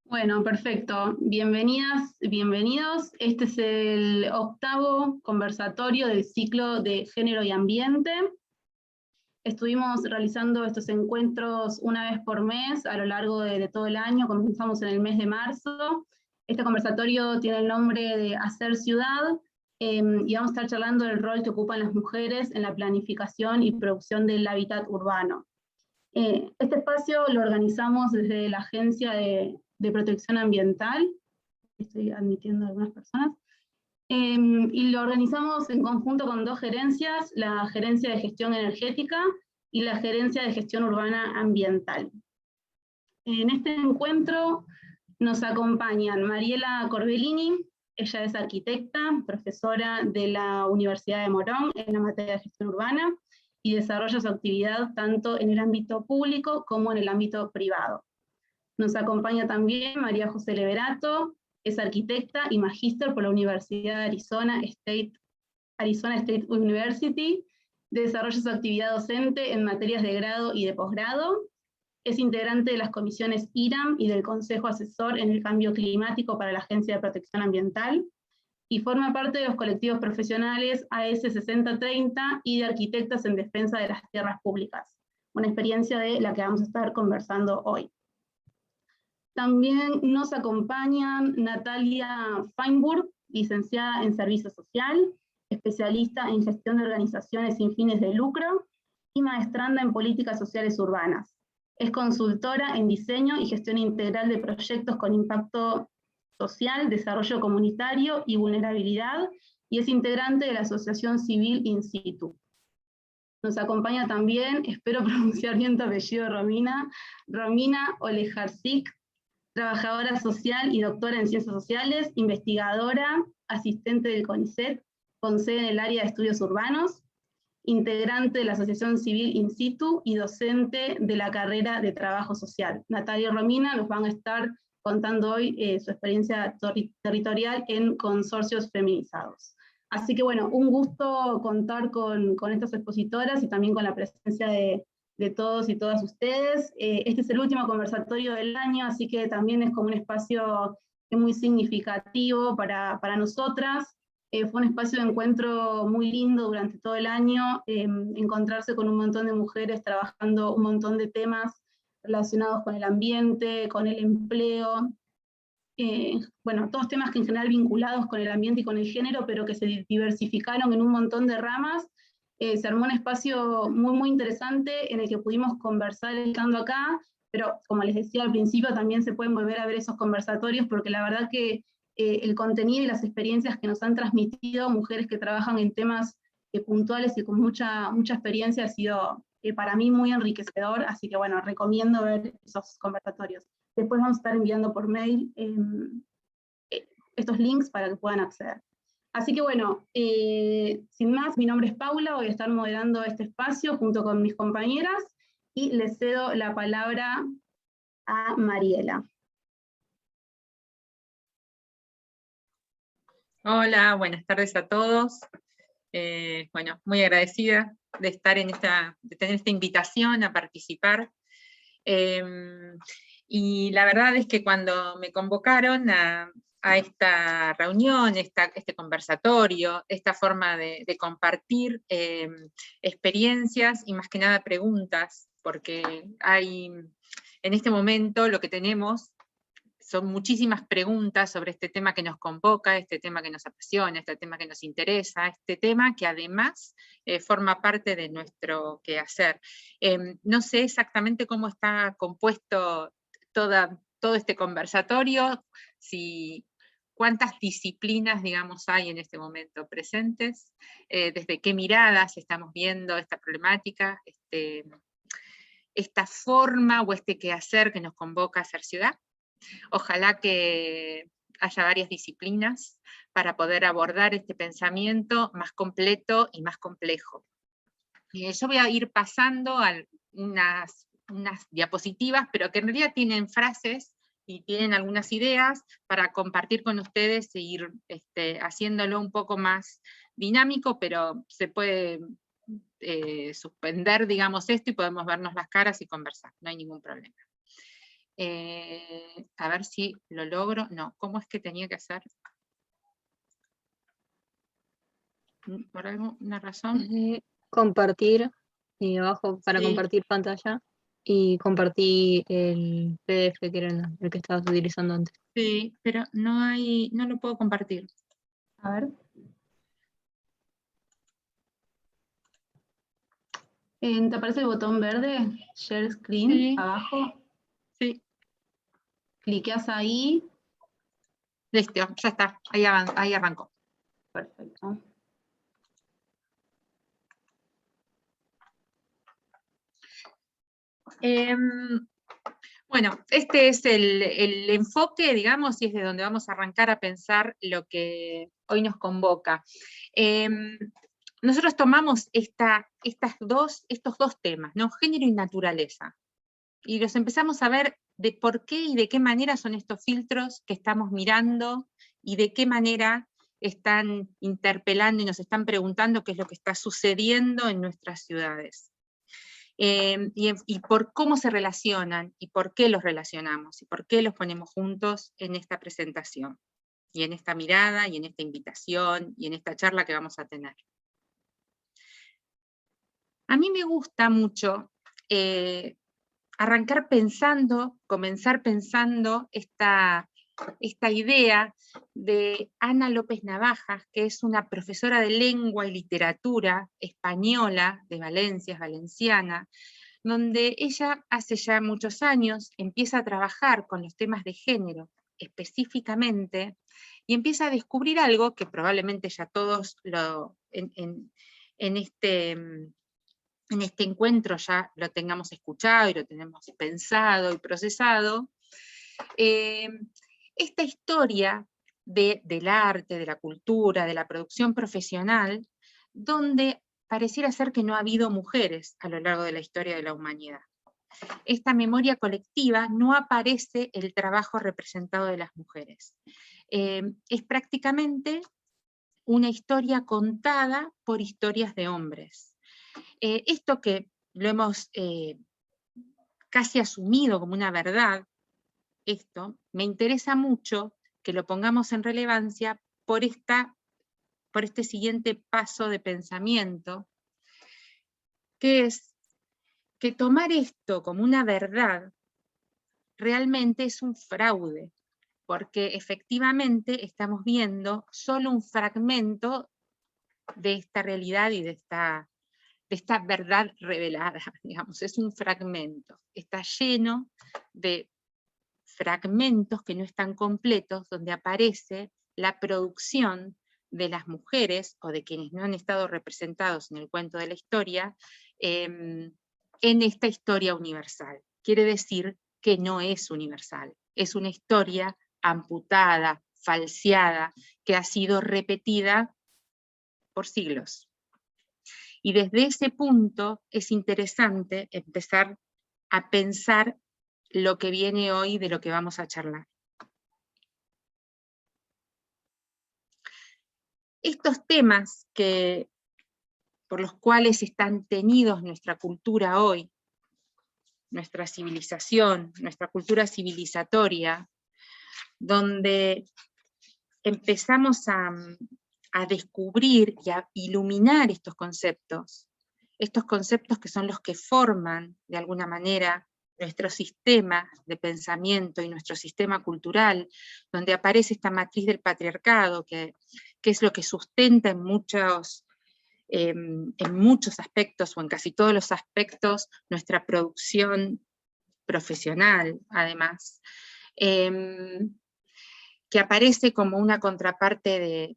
Bueno, perfecto. Bienvenidas, bienvenidos. Este es el 8º conversatorio del ciclo de Género y Ambiente. Estuvimos realizando estos encuentros una vez por mes a lo largo de todo el año, comenzamos en el mes de marzo. Este conversatorio tiene el nombre de Hacer Ciudad, y vamos a estar charlando del rol que ocupan las mujeres en la planificación y producción del hábitat urbano. Este espacio lo organizamos desde la Agencia de Protección Ambiental, estoy admitiendo a algunas personas, y lo organizamos en conjunto con 2 gerencias, la Gerencia de Gestión Energética y la Gerencia de Gestión Urbana Ambiental. En este encuentro nos acompañan Mariela Corbellini, ella es arquitecta, profesora de la Universidad de Morón en la materia de gestión urbana, y desarrolla su actividad tanto en el ámbito público como en el ámbito privado. Nos acompaña también María José Leverato, es arquitecta y magíster por la Universidad de Arizona State University, desarrolla su actividad docente en materias de grado y de posgrado, es integrante de las comisiones IRAM y del Consejo Asesor en el Cambio Climático para la Agencia de Protección Ambiental, y forma parte de los colectivos profesionales AS 6030 y de Arquitectas en Defensa de las Tierras Públicas, una experiencia de la que vamos a estar conversando hoy. También nos acompañan Natalia Feinburg, licenciada en Servicio Social, especialista en gestión de organizaciones sin fines de lucro y maestranda en políticas sociales urbanas. Es consultora en diseño y gestión integral de proyectos con impacto social, desarrollo comunitario y vulnerabilidad, y es integrante de la Asociación Civil In Situ. Nos acompaña también, espero pronunciar bien tu apellido, Romina Olejarczyk, trabajadora social y doctora en ciencias sociales, investigadora, asistente del CONICET, con sede en el área de estudios urbanos, integrante de la Asociación Civil In Situ y docente de la carrera de trabajo social. Natalia y Romina nos van a estar contando hoy su experiencia territorial en consorcios feminizados. Así que bueno, un gusto contar con estas expositoras y también con la presencia de todos y todas ustedes. Este es el último conversatorio del año, así que también es como un espacio muy significativo para nosotras. Fue un espacio de encuentro muy lindo durante todo el año, encontrarse con un montón de mujeres trabajando un montón de temas relacionados con el ambiente, con el empleo, bueno, todos temas que en general vinculados con el ambiente y con el género, pero que se diversificaron en un montón de ramas. Se armó un espacio muy interesante en el que pudimos conversar estando acá, pero como les decía al principio, también se pueden volver a ver esos conversatorios, porque la verdad que el contenido y las experiencias que nos han transmitido mujeres que trabajan en temas puntuales y con mucha experiencia ha sido para mí muy enriquecedor, así que bueno, recomiendo ver esos conversatorios. Después vamos a estar enviando por mail estos links para que puedan acceder. Así que bueno, sin más, mi nombre es Paula, voy a estar moderando este espacio junto con mis compañeras y les cedo la palabra a Mariela. Hola, buenas tardes a todos. Bueno, muy agradecida de estar de tener esta invitación a participar. Y la verdad es que cuando me convocaron a esta reunión, este conversatorio, esta forma de compartir experiencias y más que nada preguntas, porque en este momento lo que tenemos son muchísimas preguntas sobre este tema que nos convoca, este tema que nos apasiona, este tema que nos interesa, este tema que además forma parte de nuestro quehacer. No sé exactamente cómo está compuesto todo este conversatorio, cuántas disciplinas, digamos, hay en este momento presentes, desde qué miradas estamos viendo esta problemática, esta forma o este quehacer que nos convoca a hacer ciudad. Ojalá que haya varias disciplinas para poder abordar este pensamiento más completo y más complejo. Yo voy a ir pasando a unas diapositivas, pero que en realidad tienen frases y tienen algunas ideas para compartir con ustedes e ir haciéndolo un poco más dinámico, pero se puede suspender, digamos, esto y podemos vernos las caras y conversar, no hay ningún problema. A ver si lo logro. No, ¿cómo es que tenía que hacer? ¿Por alguna razón? Compartir, y abajo para Sí. compartir pantalla, y compartí el PDF que era el que estabas utilizando antes. Sí, pero no lo puedo compartir. A ver. ¿Te aparece el botón verde? Share Screen, Sí. abajo. Sí. Cliqueas ahí. Listo, ya está. Ahí arrancó. Perfecto. Bueno, este es el enfoque, digamos, y es de donde vamos a arrancar a pensar lo que hoy nos convoca. Nosotros tomamos estos dos temas, ¿no? Género y naturaleza, y los empezamos a ver de por qué y de qué manera son estos filtros que estamos mirando, y de qué manera están interpelando y nos están preguntando qué es lo que está sucediendo en nuestras ciudades. Y por cómo se relacionan, y por qué los relacionamos, y por qué los ponemos juntos en esta presentación, y en esta mirada, y en esta invitación, y en esta charla que vamos a tener. A mí me gusta mucho comenzar pensando esta idea de Ana López Navajas, que es una profesora de lengua y literatura española, de Valencia, es valenciana, donde ella hace ya muchos años empieza a trabajar con los temas de género específicamente, y empieza a descubrir algo que probablemente ya todos en este encuentro ya lo tengamos escuchado y lo tenemos pensado y procesado. Esta historia del arte, de la cultura, de la producción profesional, donde pareciera ser que no ha habido mujeres a lo largo de la historia de la humanidad. Esta memoria colectiva no aparece el trabajo representado de las mujeres. Es prácticamente una historia contada por historias de hombres. Esto que lo hemos casi asumido como una verdad, me interesa mucho que lo pongamos en relevancia por este siguiente paso de pensamiento, que es que tomar esto como una verdad realmente es un fraude, porque efectivamente estamos viendo solo un fragmento de esta realidad y de esta verdad revelada, digamos, es un fragmento. Está lleno de fragmentos que no están completos, donde aparece la producción de las mujeres, o de quienes no han estado representados en el cuento de la historia, en esta historia universal. Quiere decir que no es universal, es una historia amputada, falseada, que ha sido repetida por siglos. Y desde ese punto es interesante empezar a pensar lo que viene hoy, de lo que vamos a charlar. Estos temas por los cuales están tenidos nuestra cultura hoy, nuestra civilización, nuestra cultura civilizatoria, donde empezamos a descubrir y a iluminar estos conceptos que son los que forman, de alguna manera, nuestro sistema de pensamiento y nuestro sistema cultural, donde aparece esta matriz del patriarcado, que es lo que sustenta en muchos aspectos, o en casi todos los aspectos, nuestra producción profesional, además, que aparece como una contraparte de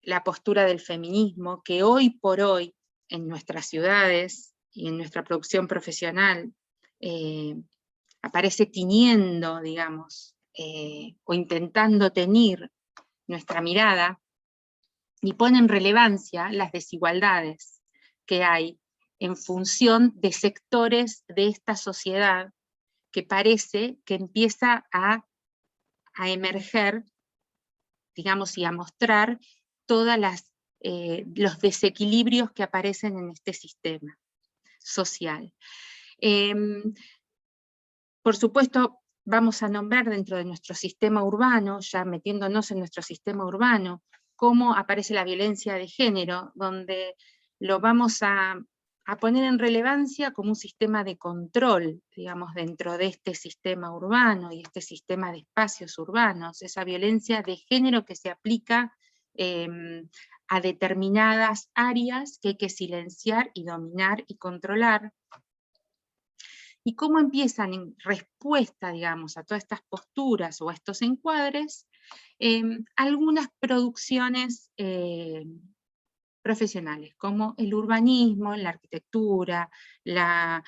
la postura del feminismo, que hoy por hoy, en nuestras ciudades y en nuestra producción profesional, aparece tiñendo, digamos, o intentando teñir nuestra mirada, y pone en relevancia las desigualdades que hay en función de sectores de esta sociedad que parece que empieza a emerger, digamos, y a mostrar todos los desequilibrios que aparecen en este sistema social. Por supuesto, vamos a nombrar dentro de nuestro sistema urbano, ya metiéndonos en nuestro sistema urbano, cómo aparece la violencia de género, donde lo vamos a poner en relevancia como un sistema de control, digamos, dentro de este sistema urbano y este sistema de espacios urbanos, esa violencia de género que se aplica a determinadas áreas que hay que silenciar y dominar y controlar. Y cómo empiezan en respuesta, digamos, a todas estas posturas o a estos encuadres, algunas producciones profesionales, como el urbanismo, la arquitectura, la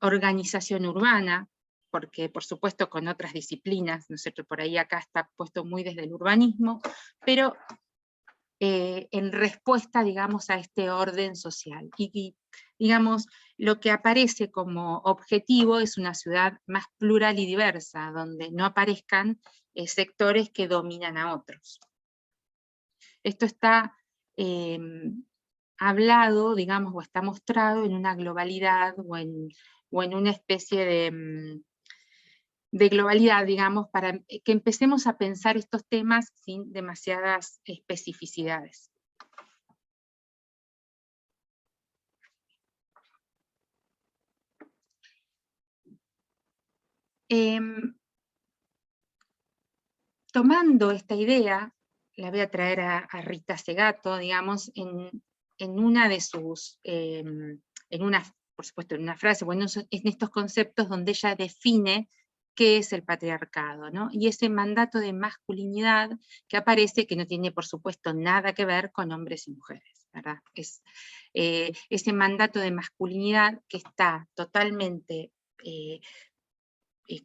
organización urbana, porque por supuesto con otras disciplinas, ¿no es cierto? Por ahí acá está puesto muy desde el urbanismo, pero en respuesta, digamos, a este orden social. Y digamos, lo que aparece como objetivo es una ciudad más plural y diversa, donde no aparezcan sectores que dominan a otros. Esto está hablado, digamos, o está mostrado en una globalidad o en una especie de globalidad, digamos, para que empecemos a pensar estos temas sin demasiadas especificidades. Tomando esta idea, la voy a traer a Rita Segato, digamos, en una de sus, por supuesto en una frase, bueno, en estos conceptos donde ella define qué es el patriarcado, ¿no? Y ese mandato de masculinidad que aparece, que no tiene por supuesto nada que ver con hombres y mujeres, ¿verdad? Es ese mandato de masculinidad que está totalmente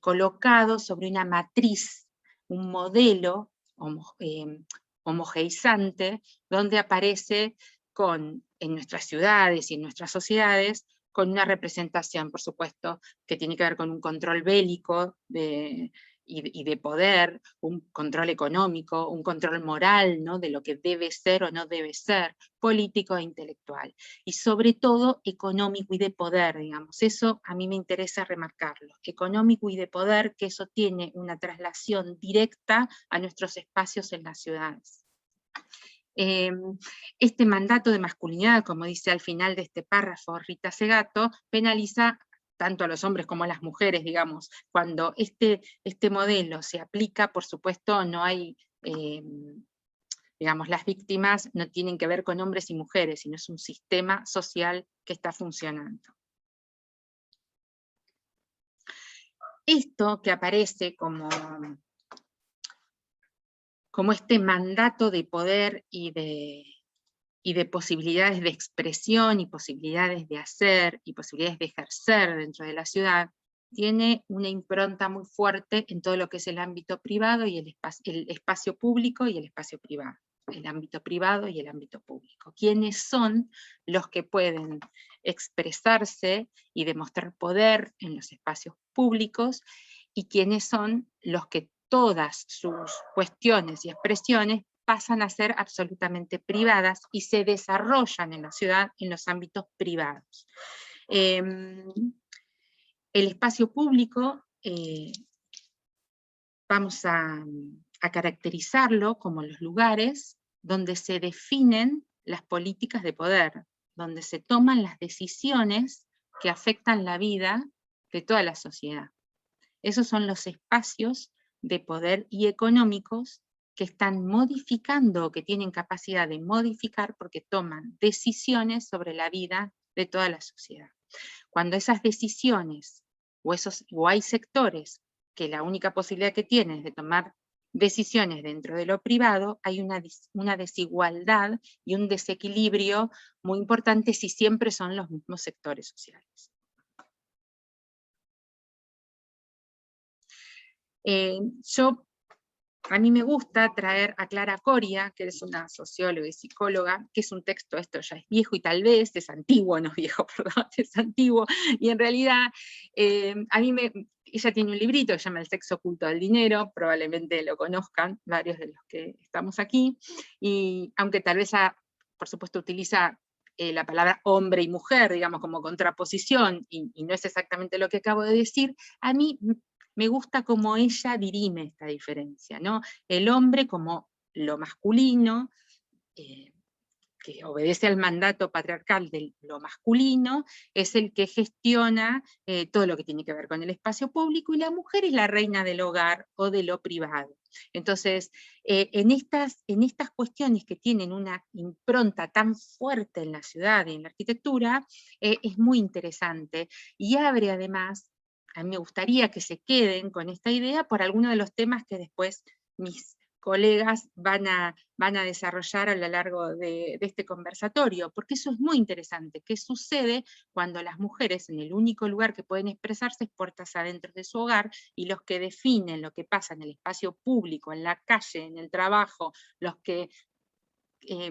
colocado sobre una matriz, un modelo homogeizante, donde aparece en nuestras ciudades y en nuestras sociedades, con una representación, por supuesto, que tiene que ver con un control bélico y de poder, un control económico, un control moral, ¿no? De lo que debe ser o no debe ser, político e intelectual. Y sobre todo económico y de poder, digamos. Eso a mí me interesa remarcarlo. Económico y de poder, que eso tiene una traslación directa a nuestros espacios en las ciudades. Este mandato de masculinidad, como dice al final de este párrafo Rita Segato, penaliza tanto a los hombres como a las mujeres, digamos. Cuando este modelo se aplica, por supuesto, no hay, digamos, las víctimas no tienen que ver con hombres y mujeres, sino es un sistema social que está funcionando. Esto que aparece como este mandato de poder y de posibilidades de expresión y posibilidades de hacer y posibilidades de ejercer dentro de la ciudad, tiene una impronta muy fuerte en todo lo que es el ámbito privado y el espacio público y el espacio privado. El ámbito privado y el ámbito público. ¿Quiénes son los que pueden expresarse y demostrar poder en los espacios públicos? ¿Y quiénes son los que todas sus cuestiones y expresiones pasan a ser absolutamente privadas y se desarrollan en la ciudad en los ámbitos privados? El espacio público, vamos a caracterizarlo como los lugares donde se definen las políticas de poder, donde se toman las decisiones que afectan la vida de toda la sociedad. Esos son los espacios de poder y económicos que están modificando o que tienen capacidad de modificar porque toman decisiones sobre la vida de toda la sociedad. Cuando esas decisiones o hay sectores que la única posibilidad que tienen es de tomar decisiones dentro de lo privado, hay una desigualdad y un desequilibrio muy importante si siempre son los mismos sectores sociales. A mí me gusta traer a Clara Coria, que es una socióloga y psicóloga, que es un texto, esto ya es viejo y tal vez, es antiguo, no viejo, perdón, es antiguo, y en realidad ella tiene un librito que se llama El sexo oculto del dinero, probablemente lo conozcan varios de los que estamos aquí, y aunque tal vez por supuesto utiliza la palabra hombre y mujer, digamos, como contraposición, y no es exactamente lo que acabo de decir, a mí me gusta cómo ella dirime esta diferencia, ¿no? El hombre como lo masculino, que obedece al mandato patriarcal de lo masculino, es el que gestiona todo lo que tiene que ver con el espacio público, y la mujer es la reina del hogar o de lo privado. Entonces, en estas cuestiones que tienen una impronta tan fuerte en la ciudad y en la arquitectura, es muy interesante, y abre además, a mí me gustaría que se queden con esta idea por algunos de los temas que después mis colegas van a desarrollar a lo largo de este conversatorio, porque eso es muy interesante. ¿Qué sucede cuando las mujeres en el único lugar que pueden expresarse es puertas adentro de su hogar, y los que definen lo que pasa en el espacio público, en la calle, en el trabajo, los que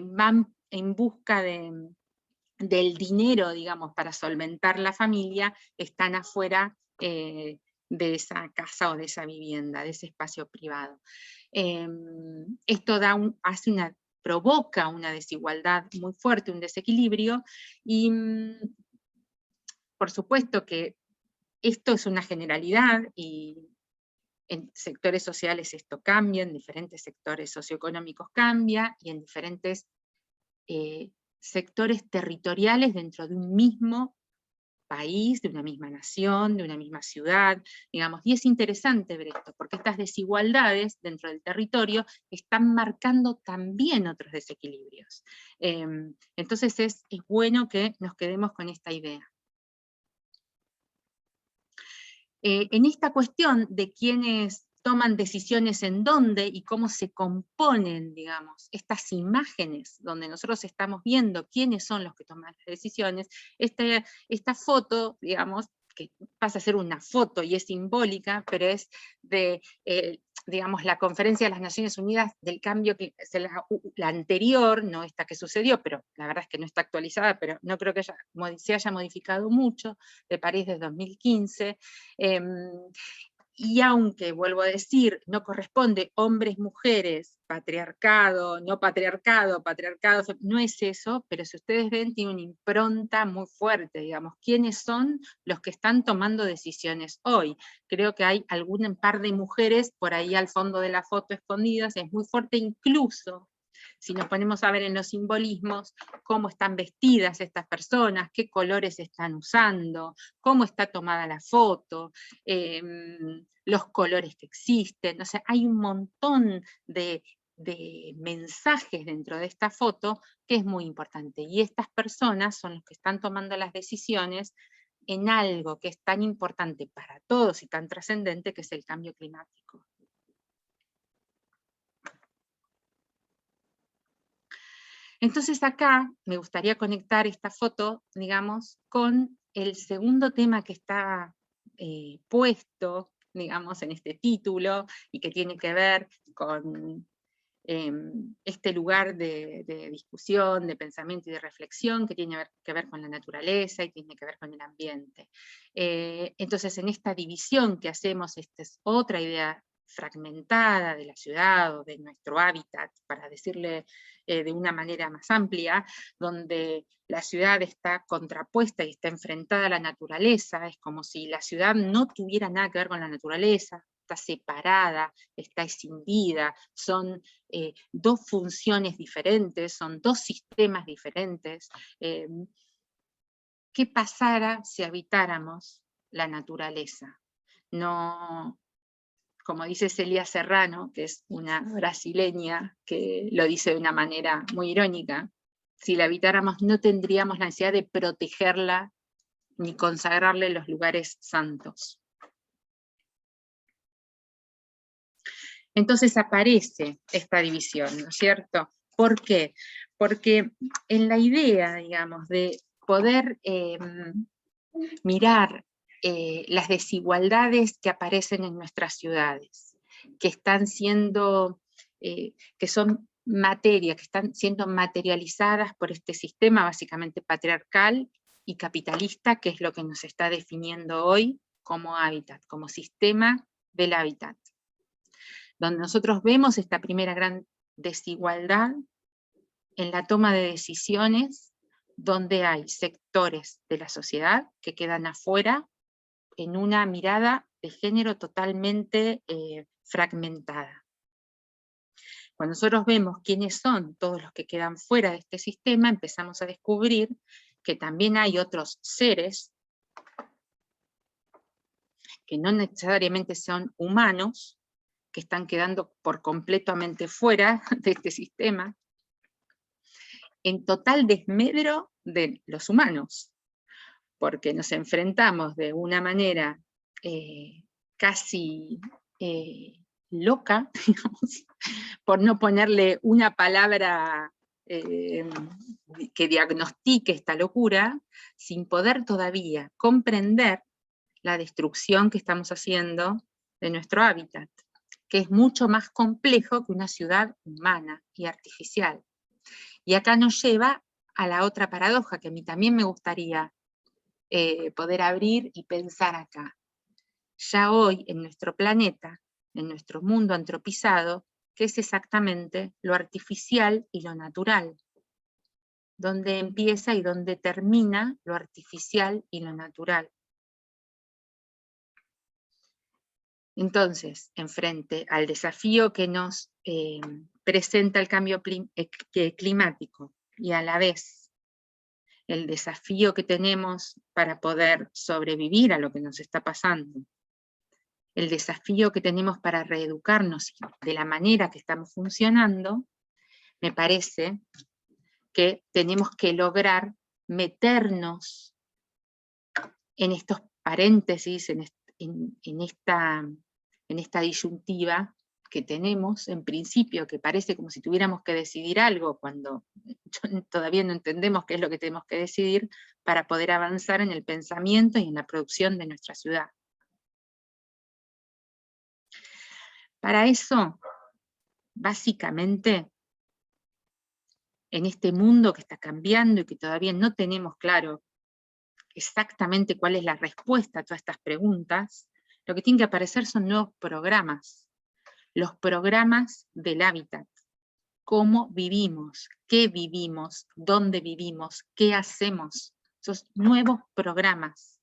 van en busca del dinero, digamos, para solventar la familia, están afuera de esa casa o de esa vivienda, de ese espacio privado? Esto provoca una desigualdad muy fuerte, un desequilibrio, y por supuesto que esto es una generalidad, y en sectores sociales esto cambia, en diferentes sectores socioeconómicos cambia, y en diferentes sectores territoriales dentro de un mismo país, de una misma nación, de una misma ciudad, digamos. Y es interesante ver esto, porque estas desigualdades dentro del territorio están marcando también otros desequilibrios. Entonces es bueno que nos quedemos con esta idea. En esta cuestión de quiénes toman decisiones en dónde y cómo se componen, digamos, estas imágenes donde nosotros estamos viendo quiénes son los que toman las decisiones, esta foto, digamos, que pasa a ser una foto y es simbólica, pero es de, digamos, la Conferencia de las Naciones Unidas del Cambio, la anterior, no esta que sucedió, pero la verdad es que no está actualizada, pero no creo que se haya modificado mucho, de París de 2015, y aunque, vuelvo a decir, no corresponde hombres, mujeres, patriarcado, no patriarcado, patriarcado, no es eso, pero si ustedes ven, tiene una impronta muy fuerte, digamos, ¿quiénes son los que están tomando decisiones hoy? Creo que hay algún par de mujeres por ahí al fondo de la foto escondidas, es muy fuerte, incluso si nos ponemos a ver en los simbolismos cómo están vestidas estas personas, qué colores están usando, cómo está tomada la foto, los colores que existen, o sea, hay un montón de mensajes dentro de esta foto que es muy importante, y estas personas son los que están tomando las decisiones en algo que es tan importante para todos y tan trascendente, que es el cambio climático. Entonces acá me gustaría conectar esta foto, digamos, con el segundo tema que está puesto, digamos, en este título, y que tiene que ver con este lugar de discusión, de pensamiento y de reflexión, que tiene que ver con la naturaleza y tiene que ver con el ambiente. Entonces, en esta división que hacemos, esta es otra idea fragmentada de la ciudad o de nuestro hábitat, para decirle de una manera más amplia, donde la ciudad está contrapuesta y está enfrentada a la naturaleza. Es como si la ciudad no tuviera nada que ver con la naturaleza, está separada, está escindida, son dos funciones diferentes, son dos sistemas diferentes. ¿Qué pasara si habitáramos la naturaleza? No, como dice Celia Serrano, que es una brasileña que lo dice de una manera muy irónica, si la habitáramos no tendríamos la necesidad de protegerla ni consagrarle los lugares santos. Entonces aparece esta división, ¿no es cierto? ¿Por qué? Porque en la idea, digamos, de poder mirar las desigualdades que aparecen en nuestras ciudades, que están siendo, que son materia, que están siendo materializadas por este sistema básicamente patriarcal y capitalista, que es lo que nos está definiendo hoy como hábitat, como sistema del hábitat. Donde nosotros vemos esta primera gran desigualdad en la toma de decisiones donde hay sectores de la sociedad que quedan afuera en una mirada de género totalmente fragmentada. Cuando nosotros vemos quiénes son todos los que quedan fuera de este sistema, empezamos a descubrir que también hay otros seres que no necesariamente son humanos, que están quedando por completamente fuera de este sistema, en total desmedro de los humanos, porque nos enfrentamos de una manera casi loca, digamos, por no ponerle una palabra que diagnostique esta locura, sin poder todavía comprender la destrucción que estamos haciendo de nuestro hábitat, que es mucho más complejo que una ciudad humana y artificial. Y acá nos lleva a la otra paradoja, que a mí también me gustaría poder abrir y pensar acá. Ya hoy en nuestro planeta, en nuestro mundo antropizado, ¿qué es exactamente lo artificial y lo natural? ¿Dónde empieza y dónde termina lo artificial y lo natural? Entonces, enfrente al desafío que nos presenta el cambio climático y a la vez el desafío que tenemos para poder sobrevivir a lo que nos está pasando, el desafío que tenemos para reeducarnos de la manera que estamos funcionando, me parece que tenemos que lograr meternos en estos paréntesis, en esta disyuntiva que tenemos, en principio, que parece como si tuviéramos que decidir algo, cuando todavía no entendemos qué es lo que tenemos que decidir, para poder avanzar en el pensamiento y en la producción de nuestra ciudad. Para eso, básicamente, en este mundo que está cambiando y que todavía no tenemos claro exactamente cuál es la respuesta a todas estas preguntas, lo que tiene que aparecer son nuevos programas, los programas del hábitat, cómo vivimos, qué vivimos, dónde vivimos, qué hacemos, esos nuevos programas.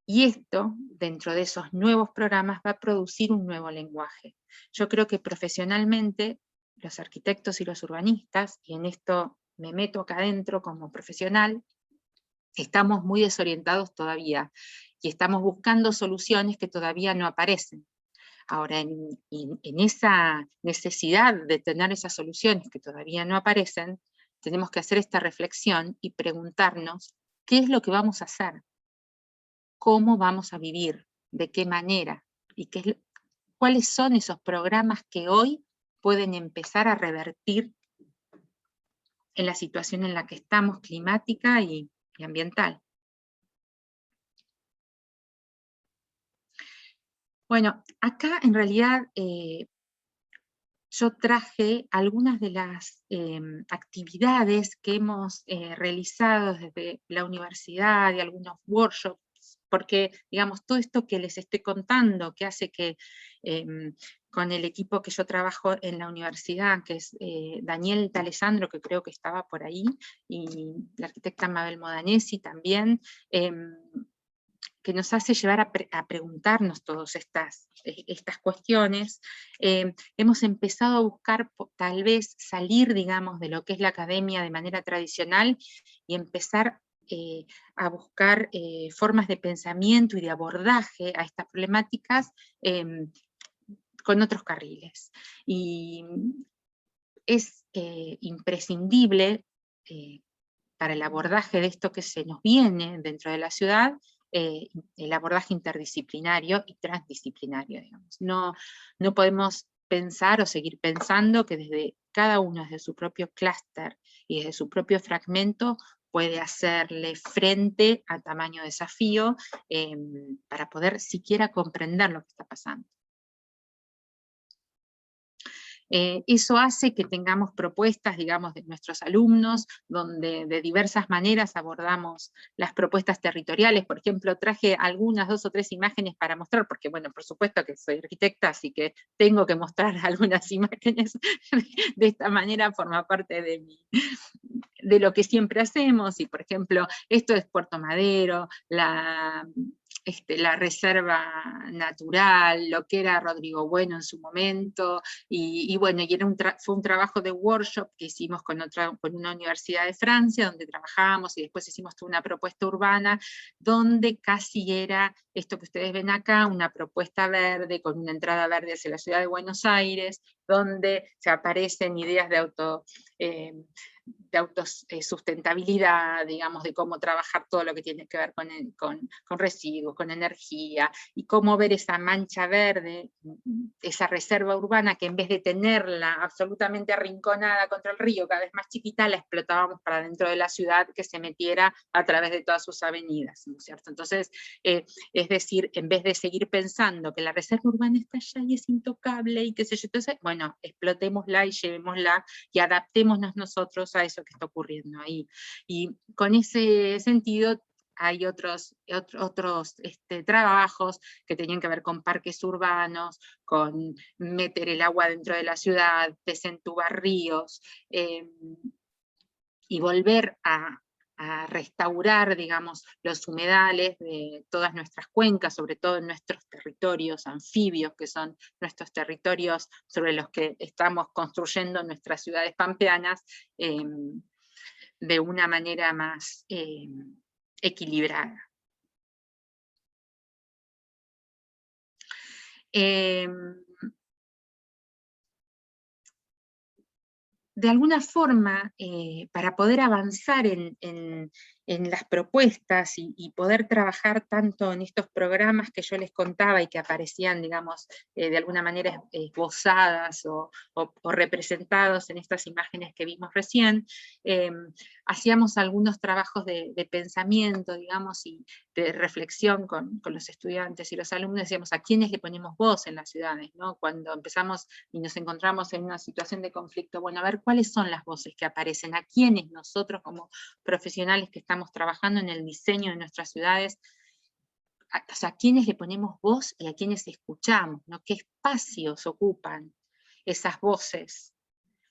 Y esto, dentro de esos nuevos programas, va a producir un nuevo lenguaje. Yo creo que profesionalmente, los arquitectos y los urbanistas, y en esto me meto acá adentro como profesional, estamos muy desorientados todavía, y estamos buscando soluciones que todavía no aparecen. Ahora, en esa necesidad de tener esas soluciones que todavía no aparecen, tenemos que hacer esta reflexión y preguntarnos qué es lo que vamos a hacer, cómo vamos a vivir, de qué manera, y cuáles son esos programas que hoy pueden empezar a revertir en la situación en la que estamos, climática y ambiental. Bueno, acá en realidad yo traje algunas de las actividades que hemos realizado desde la universidad y algunos workshops, porque, digamos, todo esto que les estoy contando, que hace que con el equipo que yo trabajo en la universidad, que es Daniel D'Alessandro, que creo que estaba por ahí, y la arquitecta Mabel Modanesi también, que nos hace llevar a preguntarnos todas estas cuestiones, hemos empezado a buscar tal vez salir, digamos, de lo que es la academia de manera tradicional y empezar a buscar formas de pensamiento y de abordaje a estas problemáticas con otros carriles. Y es imprescindible para el abordaje de esto que se nos viene dentro de la ciudad, el abordaje interdisciplinario y transdisciplinario, digamos. No podemos pensar o seguir pensando que desde cada uno, desde su propio clúster y desde su propio fragmento, puede hacerle frente a tamaño desafío para poder siquiera comprender lo que está pasando. Eso hace que tengamos propuestas, digamos, de nuestros alumnos, donde de diversas maneras abordamos las propuestas territoriales. Por ejemplo, traje algunas 2 o 3 imágenes para mostrar, porque bueno, por supuesto que soy arquitecta, así que tengo que mostrar algunas imágenes de esta manera, forma parte de lo que siempre hacemos. Y por ejemplo, esto es Puerto Madero, la reserva natural, lo que era Rodrigo Bueno en su momento, y bueno, y fue un trabajo de workshop que hicimos con una universidad de Francia, donde trabajábamos, y después hicimos toda una propuesta urbana, donde casi era esto que ustedes ven acá, una propuesta verde, con una entrada verde hacia la ciudad de Buenos Aires, donde se aparecen ideas de autosustentabilidad, digamos, de cómo trabajar todo lo que tiene que ver con residuos, con energía, y cómo ver esa mancha verde, esa reserva urbana, que en vez de tenerla absolutamente arrinconada contra el río, cada vez más chiquita, la explotábamos para dentro de la ciudad, que se metiera a través de todas sus avenidas, ¿no es cierto? Entonces, es decir, en vez de seguir pensando que la reserva urbana está allá y es intocable, y qué sé yo, entonces, bueno, explotémosla y llevémosla, y adaptémonos nosotros a eso que está ocurriendo ahí. Y con ese sentido hay otros trabajos que tenían que ver con parques urbanos, con meter el agua dentro de la ciudad, desentubar ríos, y volver a restaurar, digamos, los humedales de todas nuestras cuencas, sobre todo en nuestros territorios anfibios, que son nuestros territorios sobre los que estamos construyendo nuestras ciudades pampeanas, de una manera más equilibrada. De alguna forma, para poder avanzar en las propuestas y poder trabajar tanto en estos programas que yo les contaba y que aparecían, digamos, de alguna manera esbozadas o representados en estas imágenes que vimos recién, hacíamos algunos trabajos de pensamiento, digamos, y de reflexión con los estudiantes y los alumnos. Decíamos, ¿a quiénes le ponemos voz en las ciudades, ¿no? Cuando empezamos y nos encontramos en una situación de conflicto, bueno, a ver, ¿cuáles son las voces que aparecen? ¿A quiénes nosotros como profesionales que estamos trabajando en el diseño de nuestras ciudades, o sea, a quiénes le ponemos voz y a quiénes escuchamos, ¿no? ¿Qué espacios ocupan esas voces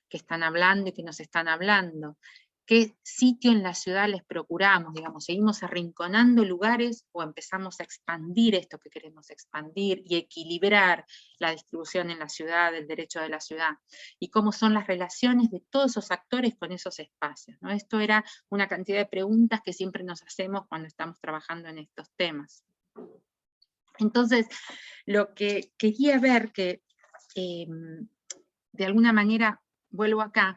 que están hablando y que nos están hablando? ¿Qué sitio en la ciudad les procuramos? Digamos, ¿seguimos arrinconando lugares o empezamos a expandir esto que queremos expandir y equilibrar la distribución en la ciudad, el derecho de la ciudad? ¿Y cómo son las relaciones de todos esos actores con esos espacios, ¿no? Esto era una cantidad de preguntas que siempre nos hacemos cuando estamos trabajando en estos temas. Entonces, lo que quería ver, que de alguna manera, vuelvo acá,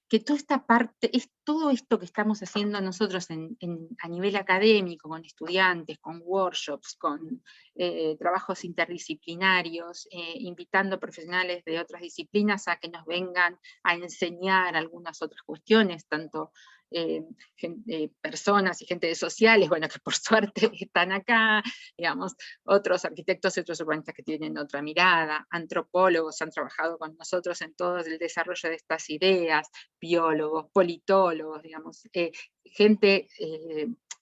que toda esta parte, es todo esto que estamos haciendo nosotros a nivel académico, con estudiantes, con workshops, con trabajos interdisciplinarios, invitando profesionales de otras disciplinas a que nos vengan a enseñar algunas otras cuestiones, tanto personas y gente de sociales, bueno, que por suerte están acá, digamos, otros arquitectos y otros urbanistas que tienen otra mirada, antropólogos han trabajado con nosotros en todo el desarrollo de estas ideas, biólogos, politólogos, digamos, gente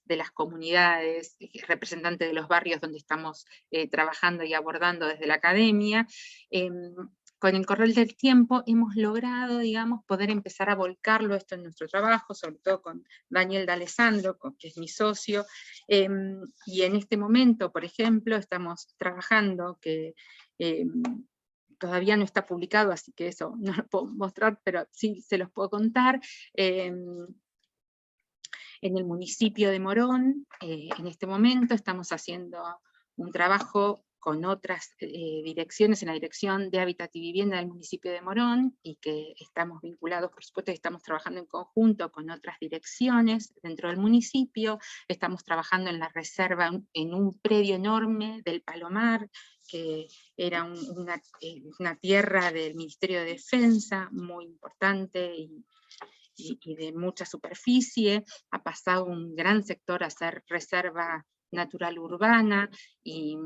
de las comunidades, representantes de los barrios donde estamos trabajando y abordando desde la academia. Con el correr del tiempo hemos logrado, digamos, poder empezar a volcarlo esto en nuestro trabajo, sobre todo con Daniel D'Alessandro, que es mi socio, y en este momento, por ejemplo, estamos trabajando que todavía no está publicado, así que eso no lo puedo mostrar, pero sí se los puedo contar. En el municipio de Morón, en este momento estamos haciendo un trabajo con otras direcciones, en la dirección de Hábitat y Vivienda del municipio de Morón, y que estamos vinculados, por supuesto, y estamos trabajando en conjunto con otras direcciones dentro del municipio. Estamos trabajando en la reserva, en un predio enorme del Palomar, que era una tierra del Ministerio de Defensa, muy importante y de mucha superficie. Ha pasado un gran sector a ser reserva natural urbana, y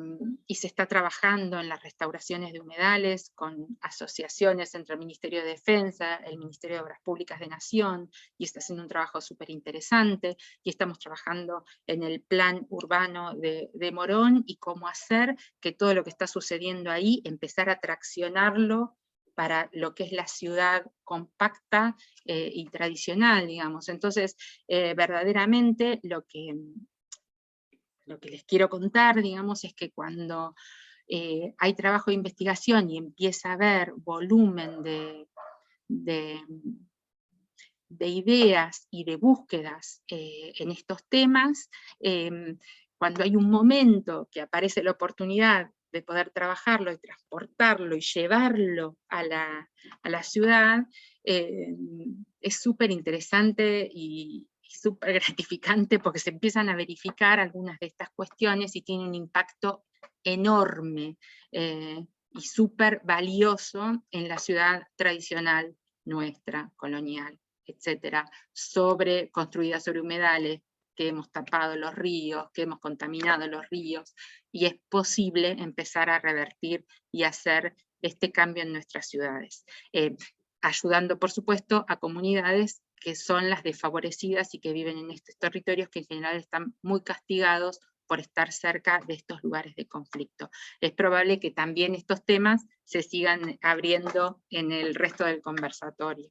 se está trabajando en las restauraciones de humedales con asociaciones entre el Ministerio de Defensa, el Ministerio de Obras Públicas de Nación, y está haciendo un trabajo súper interesante, y estamos trabajando en el plan urbano de Morón, y cómo hacer que todo lo que está sucediendo ahí, empezar a traccionarlo para lo que es la ciudad compacta y tradicional, digamos. Entonces, verdaderamente lo que les quiero contar, digamos, es que cuando hay trabajo de investigación y empieza a haber volumen de ideas y de búsquedas en estos temas, cuando hay un momento que aparece la oportunidad de poder trabajarlo y transportarlo y llevarlo a la ciudad, es súper interesante y súper gratificante, porque se empiezan a verificar algunas de estas cuestiones y tienen un impacto enorme y súper valioso en la ciudad tradicional nuestra, colonial, etcétera, construida sobre humedales, que hemos tapado los ríos, que hemos contaminado los ríos, y es posible empezar a revertir y hacer este cambio en nuestras ciudades, ayudando, por supuesto, a comunidades que son las desfavorecidas y que viven en estos territorios que en general están muy castigados por estar cerca de estos lugares de conflicto. Es probable que también estos temas se sigan abriendo en el resto del conversatorio.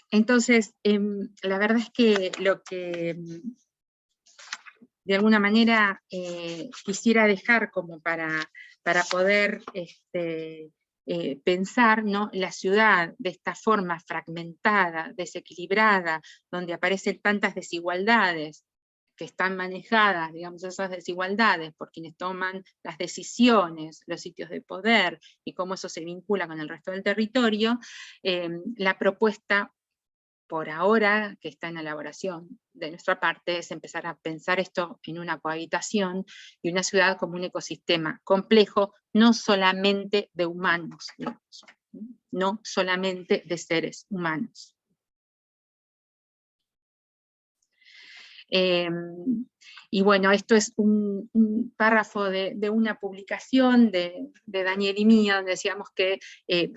Entonces, la verdad es que lo que de alguna manera quisiera dejar como para poder pensar, ¿no?, la ciudad de esta forma fragmentada, desequilibrada, donde aparecen tantas desigualdades, que están manejadas, digamos, esas desigualdades por quienes toman las decisiones, los sitios de poder, y cómo eso se vincula con el resto del territorio, la propuesta por ahora, que está en elaboración de nuestra parte, es empezar a pensar esto en una cohabitación y una ciudad como un ecosistema complejo, no solamente de humanos, digamos, no solamente de seres humanos. Y bueno, esto es un párrafo de una publicación de Daniel y mía, donde decíamos que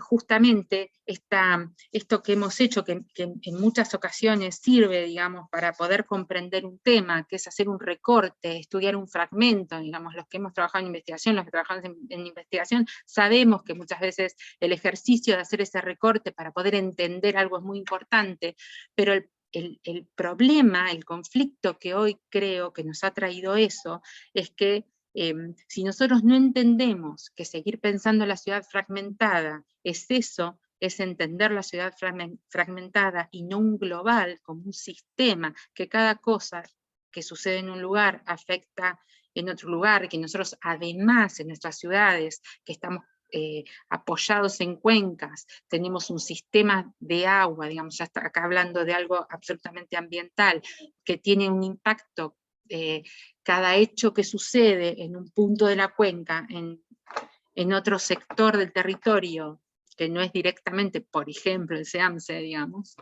justamente esto que hemos hecho, que en muchas ocasiones sirve, digamos, para poder comprender un tema, que es hacer un recorte, estudiar un fragmento, digamos, los que hemos trabajado en investigación, los que trabajamos en investigación, sabemos que muchas veces el ejercicio de hacer ese recorte para poder entender algo es muy importante, pero el problema, el conflicto que hoy creo que nos ha traído eso, es que si nosotros no entendemos que seguir pensando la ciudad fragmentada es eso, es entender la ciudad fragmentada y no un global, como un sistema, que cada cosa que sucede en un lugar afecta en otro lugar, que nosotros además en nuestras ciudades, que estamos apoyados en cuencas, tenemos un sistema de agua, digamos, ya está acá hablando de algo absolutamente ambiental, que tiene un impacto, cada hecho que sucede en un punto de la cuenca, en otro sector del territorio, que no es directamente, por ejemplo, el SEAMSE, digamos,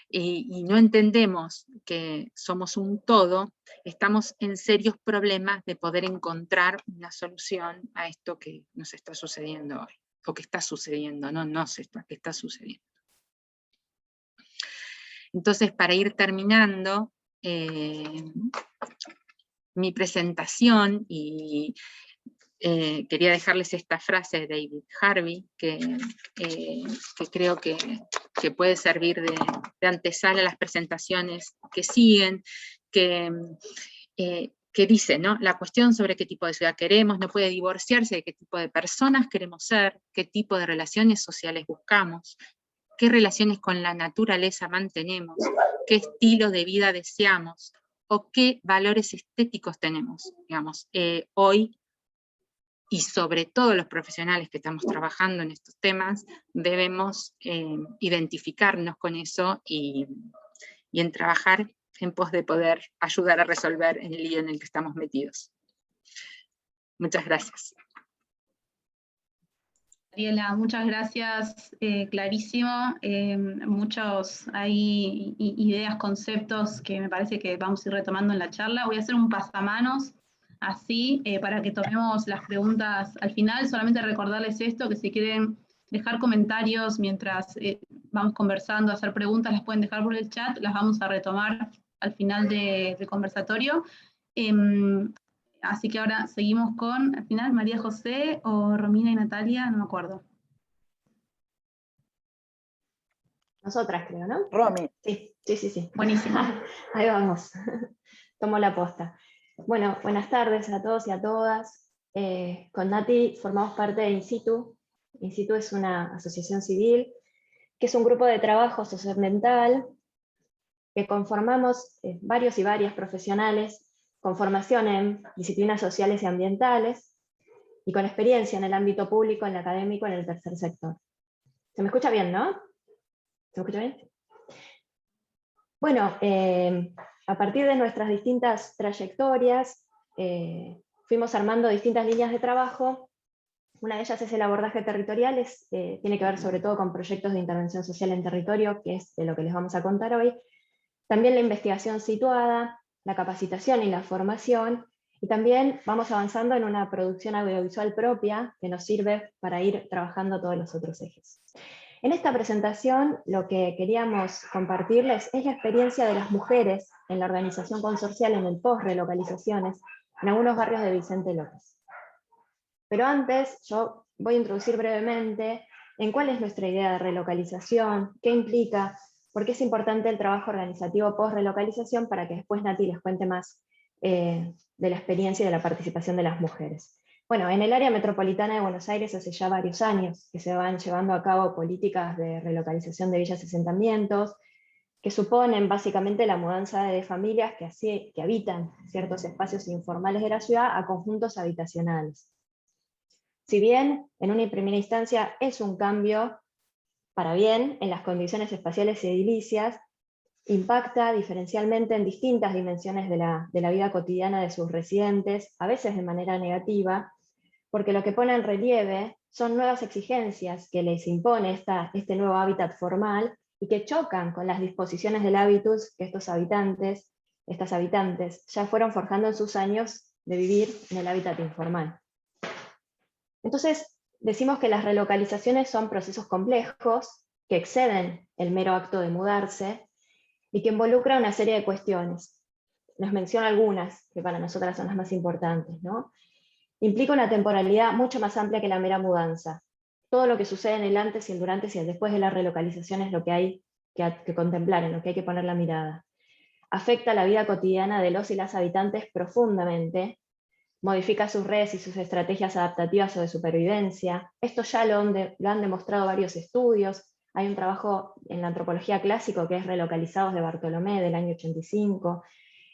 y no entendemos que somos un todo, estamos en serios problemas de poder encontrar una solución a esto que nos está sucediendo hoy, o que está sucediendo, que está sucediendo. Entonces, para ir terminando mi presentación, y quería dejarles esta frase de David Harvey, que creo que puede servir de antesala a las presentaciones que siguen, que dice, ¿no?, la cuestión sobre qué tipo de ciudad queremos no puede divorciarse de qué tipo de personas queremos ser, qué tipo de relaciones sociales buscamos, qué relaciones con la naturaleza mantenemos, qué estilo de vida deseamos, o qué valores estéticos tenemos. Digamos, hoy, y sobre todo los profesionales que estamos trabajando en estos temas, debemos identificarnos con eso y en trabajar en pos de poder ayudar a resolver el lío en el que estamos metidos. Muchas gracias. Mariela, muchas gracias, clarísimo. Muchos hay ideas, conceptos que me parece que vamos a ir retomando en la charla. Voy a hacer un pasamanos así para que tomemos las preguntas al final. Solamente recordarles esto, que si quieren dejar comentarios mientras vamos conversando, hacer preguntas, las pueden dejar por el chat, las vamos a retomar al final del conversatorio. Así que ahora seguimos con, al final, María José o Romina y Natalia, no me acuerdo. Nosotras, creo, ¿no? Romy. Sí. Buenísimo. Ahí vamos. Tomo la posta. Bueno, buenas tardes a todos y a todas. Con Nati formamos parte de INSITU. INSITU es una asociación civil, que es un grupo de trabajo socioambiental que conformamos varios y varias profesionales con formación en disciplinas sociales y ambientales y con experiencia en el ámbito público, en el académico, en el tercer sector. ¿Se me escucha bien, no? ¿Se me escucha bien? Bueno, a partir de nuestras distintas trayectorias, fuimos armando distintas líneas de trabajo. Una de ellas es el abordaje territorial, tiene que ver sobre todo con proyectos de intervención social en territorio, que es de lo que les vamos a contar hoy. También la investigación situada, la capacitación y la formación, y también vamos avanzando en una producción audiovisual propia que nos sirve para ir trabajando todos los otros ejes. En esta presentación lo que queríamos compartirles es la experiencia de las mujeres en la organización consorcial en el post-relocalizaciones en algunos barrios de Vicente López. Pero antes yo voy a introducir brevemente en cuál es nuestra idea de relocalización, qué implica, por qué es importante el trabajo organizativo post-relocalización, para que después Nati les cuente más de la experiencia y de la participación de las mujeres. Bueno, en el área metropolitana de Buenos Aires hace ya varios años que se van llevando a cabo políticas de relocalización de villas y asentamientos, que suponen básicamente la mudanza de familias que habitan ciertos espacios informales de la ciudad a conjuntos habitacionales. Si bien en una primera instancia es un cambio para bien en las condiciones espaciales y edilicias, impacta diferencialmente en distintas dimensiones de la vida cotidiana de sus residentes, a veces de manera negativa, porque lo que pone en relieve son nuevas exigencias que les impone este nuevo hábitat formal y que chocan con las disposiciones del hábitus que estas habitantes ya fueron forjando en sus años de vivir en el hábitat informal. Entonces, decimos que las relocalizaciones son procesos complejos que exceden el mero acto de mudarse y que involucran una serie de cuestiones. Les menciono algunas que para nosotras son las más importantes, ¿no? Implica una temporalidad mucho más amplia que la mera mudanza. Todo lo que sucede en el antes y el durante y el después de la relocalización es lo que hay que contemplar, en lo que hay que poner la mirada. Afecta la vida cotidiana de los y las habitantes profundamente, modifica sus redes y sus estrategias adaptativas o de supervivencia. Esto ya lo han demostrado varios estudios. Hay un trabajo en la antropología clásico que es Relocalizados de Bartolomé del año 85.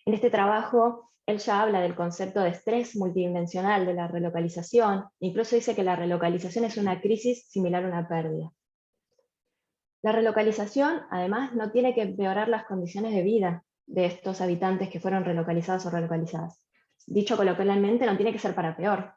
En este trabajo él ya habla del concepto de estrés multidimensional de la relocalización, incluso dice que la relocalización es una crisis similar a una pérdida. La relocalización, además, no tiene que empeorar las condiciones de vida de estos habitantes que fueron relocalizados o relocalizadas. Dicho coloquialmente, no tiene que ser para peor.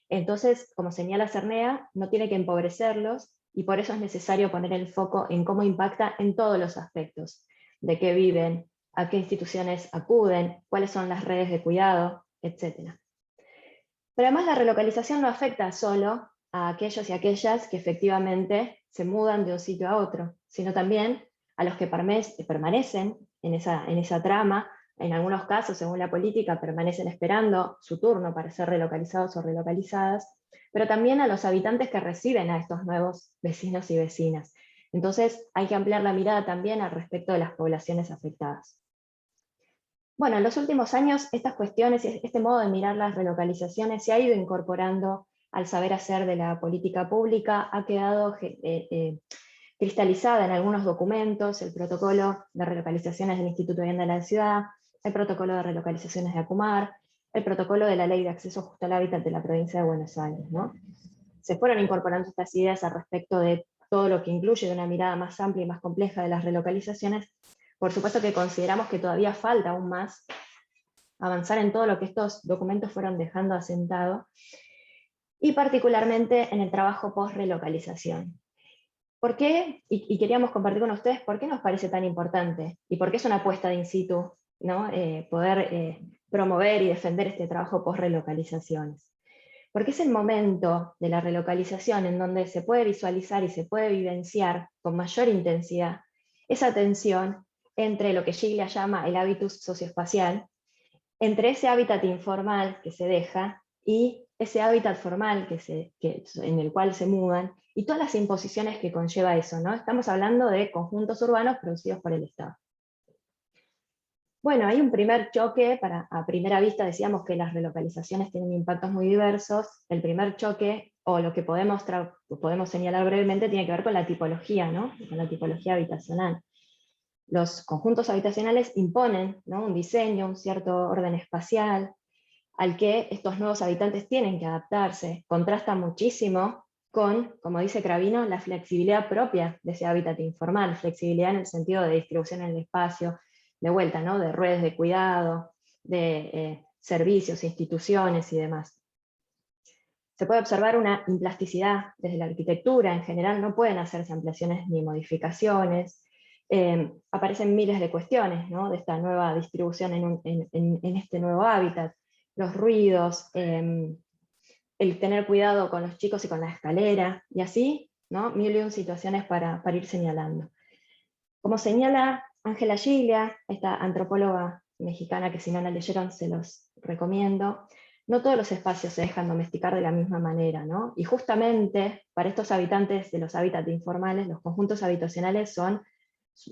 Entonces, como señala Cernea, no tiene que empobrecerlos, y por eso es necesario poner el foco en cómo impacta en todos los aspectos, de qué viven, a qué instituciones acuden, cuáles son las redes de cuidado, etc. Pero además la relocalización no afecta solo a aquellos y aquellas que efectivamente se mudan de un sitio a otro, sino también a los que permanecen en esa trama. En algunos casos, según la política, permanecen esperando su turno para ser relocalizados o relocalizadas, pero también a los habitantes que reciben a estos nuevos vecinos y vecinas. Entonces hay que ampliar la mirada también al respecto de las poblaciones afectadas. Bueno, en los últimos años estas cuestiones y este modo de mirar las relocalizaciones se ha ido incorporando al saber hacer de la política pública, ha quedado cristalizada en algunos documentos, el protocolo de relocalizaciones del Instituto de Vivienda de la Ciudad, el protocolo de relocalizaciones de Acumar, el protocolo de la Ley de Acceso Justo al Hábitat de la provincia de Buenos Aires, ¿no? Se fueron incorporando estas ideas al respecto de todo lo que incluye de una mirada más amplia y más compleja de las relocalizaciones. Por supuesto que consideramos que todavía falta aún más avanzar en todo lo que estos documentos fueron dejando asentado. y particularmente en el trabajo post-relocalización. ¿Por qué? Y queríamos compartir con ustedes por qué nos parece tan importante y por qué es una apuesta de in situ, ¿no? Poder promover y defender este trabajo post-relocalizaciones. Porque es el momento de la relocalización en donde se puede visualizar y se puede vivenciar con mayor intensidad esa tensión entre lo que Giglia llama el hábitus socioespacial, entre ese hábitat informal que se deja y ese hábitat formal en el cual se mudan, y todas las imposiciones que conlleva eso, ¿no? Estamos hablando de conjuntos urbanos producidos por el Estado. Bueno, hay un primer choque, a primera vista decíamos que las relocalizaciones tienen impactos muy diversos. El primer choque, o lo que podemos señalar brevemente, tiene que ver con la tipología, ¿no? Con la tipología habitacional. Los conjuntos habitacionales imponen, ¿no?, un diseño, un cierto orden espacial, al que estos nuevos habitantes tienen que adaptarse. Contrasta muchísimo con, como dice Cravino, la flexibilidad propia de ese hábitat informal, flexibilidad en el sentido de distribución en el espacio, de vuelta, ¿no?, de redes de cuidado, de servicios, instituciones y demás. Se puede observar una implasticidad desde la arquitectura, en general no pueden hacerse ampliaciones ni modificaciones. Aparecen miles de cuestiones, ¿no?, de esta nueva distribución en este nuevo hábitat. Los ruidos, el tener cuidado con los chicos y con la escalera, y así, ¿no?, mil y un situaciones para ir señalando. Como señala Ángela Giglia, esta antropóloga mexicana que si no la leyeron se los recomiendo, no todos los espacios se dejan domesticar de la misma manera, ¿no? Y justamente para estos habitantes de los hábitats informales, los conjuntos habitacionales son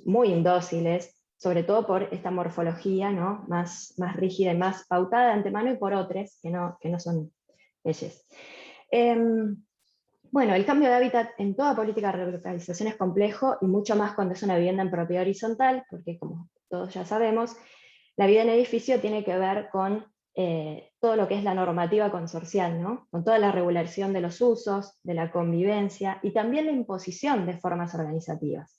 muy indóciles, sobre todo por esta morfología, ¿no?, más rígida y más pautada de antemano, y por otros que no son ellos. Bueno, el cambio de hábitat en toda política de relocalización es complejo, y mucho más cuando es una vivienda en propiedad horizontal, porque como todos ya sabemos, la vida en edificio tiene que ver con todo lo que es la normativa consorcial, ¿no?, con toda la regulación de los usos, de la convivencia, y también la imposición de formas organizativas.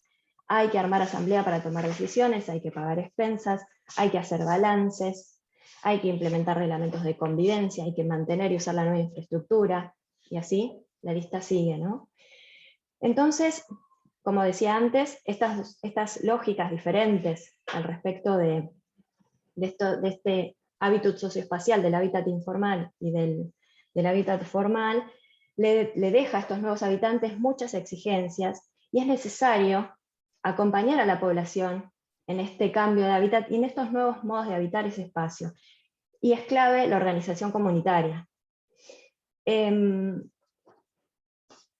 Hay que armar asamblea para tomar decisiones, hay que pagar expensas, hay que hacer balances, hay que implementar reglamentos de convivencia, hay que mantener y usar la nueva infraestructura, y así la lista sigue, ¿no? Entonces, como decía antes, estas lógicas diferentes al respecto de este hábitat socioespacial, del hábitat informal y del hábitat formal, le deja a estos nuevos habitantes muchas exigencias, y es necesario acompañar a la población en este cambio de hábitat y en estos nuevos modos de habitar ese espacio. Y es clave la organización comunitaria.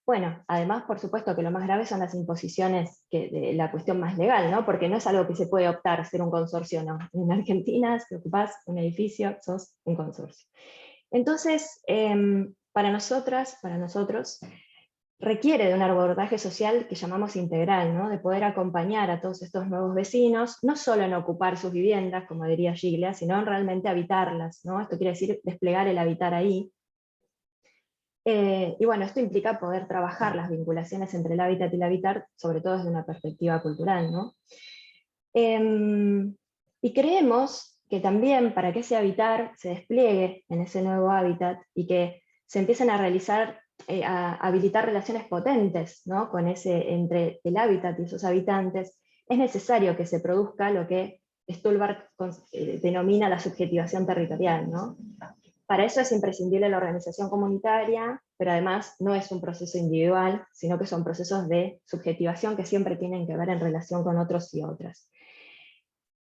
Bueno, además, por supuesto que lo más grave son las imposiciones de la cuestión más legal, ¿no? Porque no es algo que se puede optar, ser un consorcio, no. En Argentina, si ocupás un edificio, sos un consorcio. Entonces, para nosotros, requiere de un abordaje social que llamamos integral, ¿no?, de poder acompañar a todos estos nuevos vecinos, no solo en ocupar sus viviendas, como diría Giglia, sino en realmente habitarlas, ¿no? Esto quiere decir desplegar el habitar ahí. Y bueno, esto implica poder trabajar las vinculaciones entre el hábitat y el habitar, sobre todo desde una perspectiva cultural, ¿no? Y creemos que también para que ese habitar se despliegue en ese nuevo hábitat y que se empiecen a realizar, a habilitar relaciones potentes, ¿no?, entre el hábitat y sus habitantes, es necesario que se produzca lo que Stulbarg denomina la subjetivación territorial, ¿no? Para eso es imprescindible la organización comunitaria, pero además no es un proceso individual, sino que son procesos de subjetivación que siempre tienen que ver en relación con otros y otras.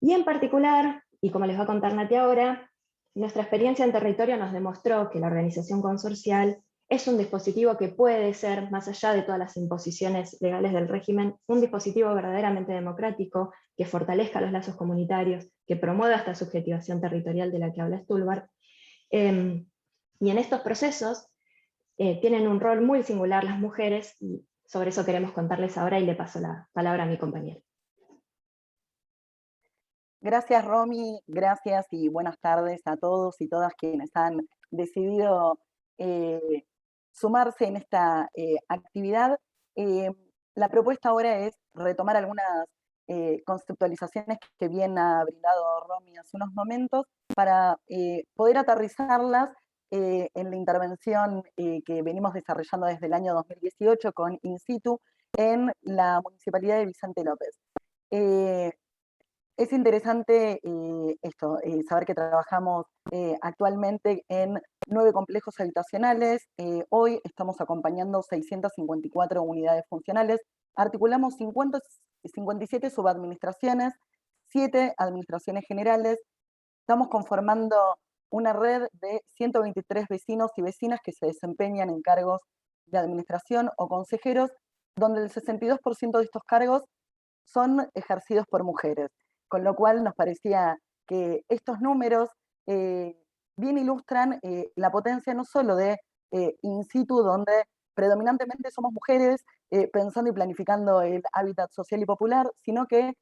Y en particular, y como les va a contar Nati ahora, nuestra experiencia en territorio nos demostró que la organización consorcial es un dispositivo que puede ser, más allá de todas las imposiciones legales del régimen, un dispositivo verdaderamente democrático, que fortalezca los lazos comunitarios, que promueva esta subjetivación territorial de la que habla Stulbarg. Y en estos procesos tienen un rol muy singular las mujeres, y sobre eso queremos contarles ahora, y le paso la palabra a mi compañera. Gracias, Romy, gracias y buenas tardes a todos y todas quienes han decidido sumarse en esta actividad. La propuesta ahora es retomar algunas conceptualizaciones que bien ha brindado Romy hace unos momentos, para poder aterrizarlas en la intervención que venimos desarrollando desde el año 2018 con In Situ en la Municipalidad de Vicente López. Es interesante saber que trabajamos actualmente en 9 complejos habitacionales. Hoy estamos acompañando 654 unidades funcionales. Articulamos 57 subadministraciones, 7 administraciones generales. Estamos conformando una red de 123 vecinos y vecinas que se desempeñan en cargos de administración o consejeros, donde el 62% de estos cargos son ejercidos por mujeres, con lo cual nos parecía que estos números bien ilustran la potencia no solo de In Situ, donde predominantemente somos mujeres pensando y planificando el hábitat social y popular, sino que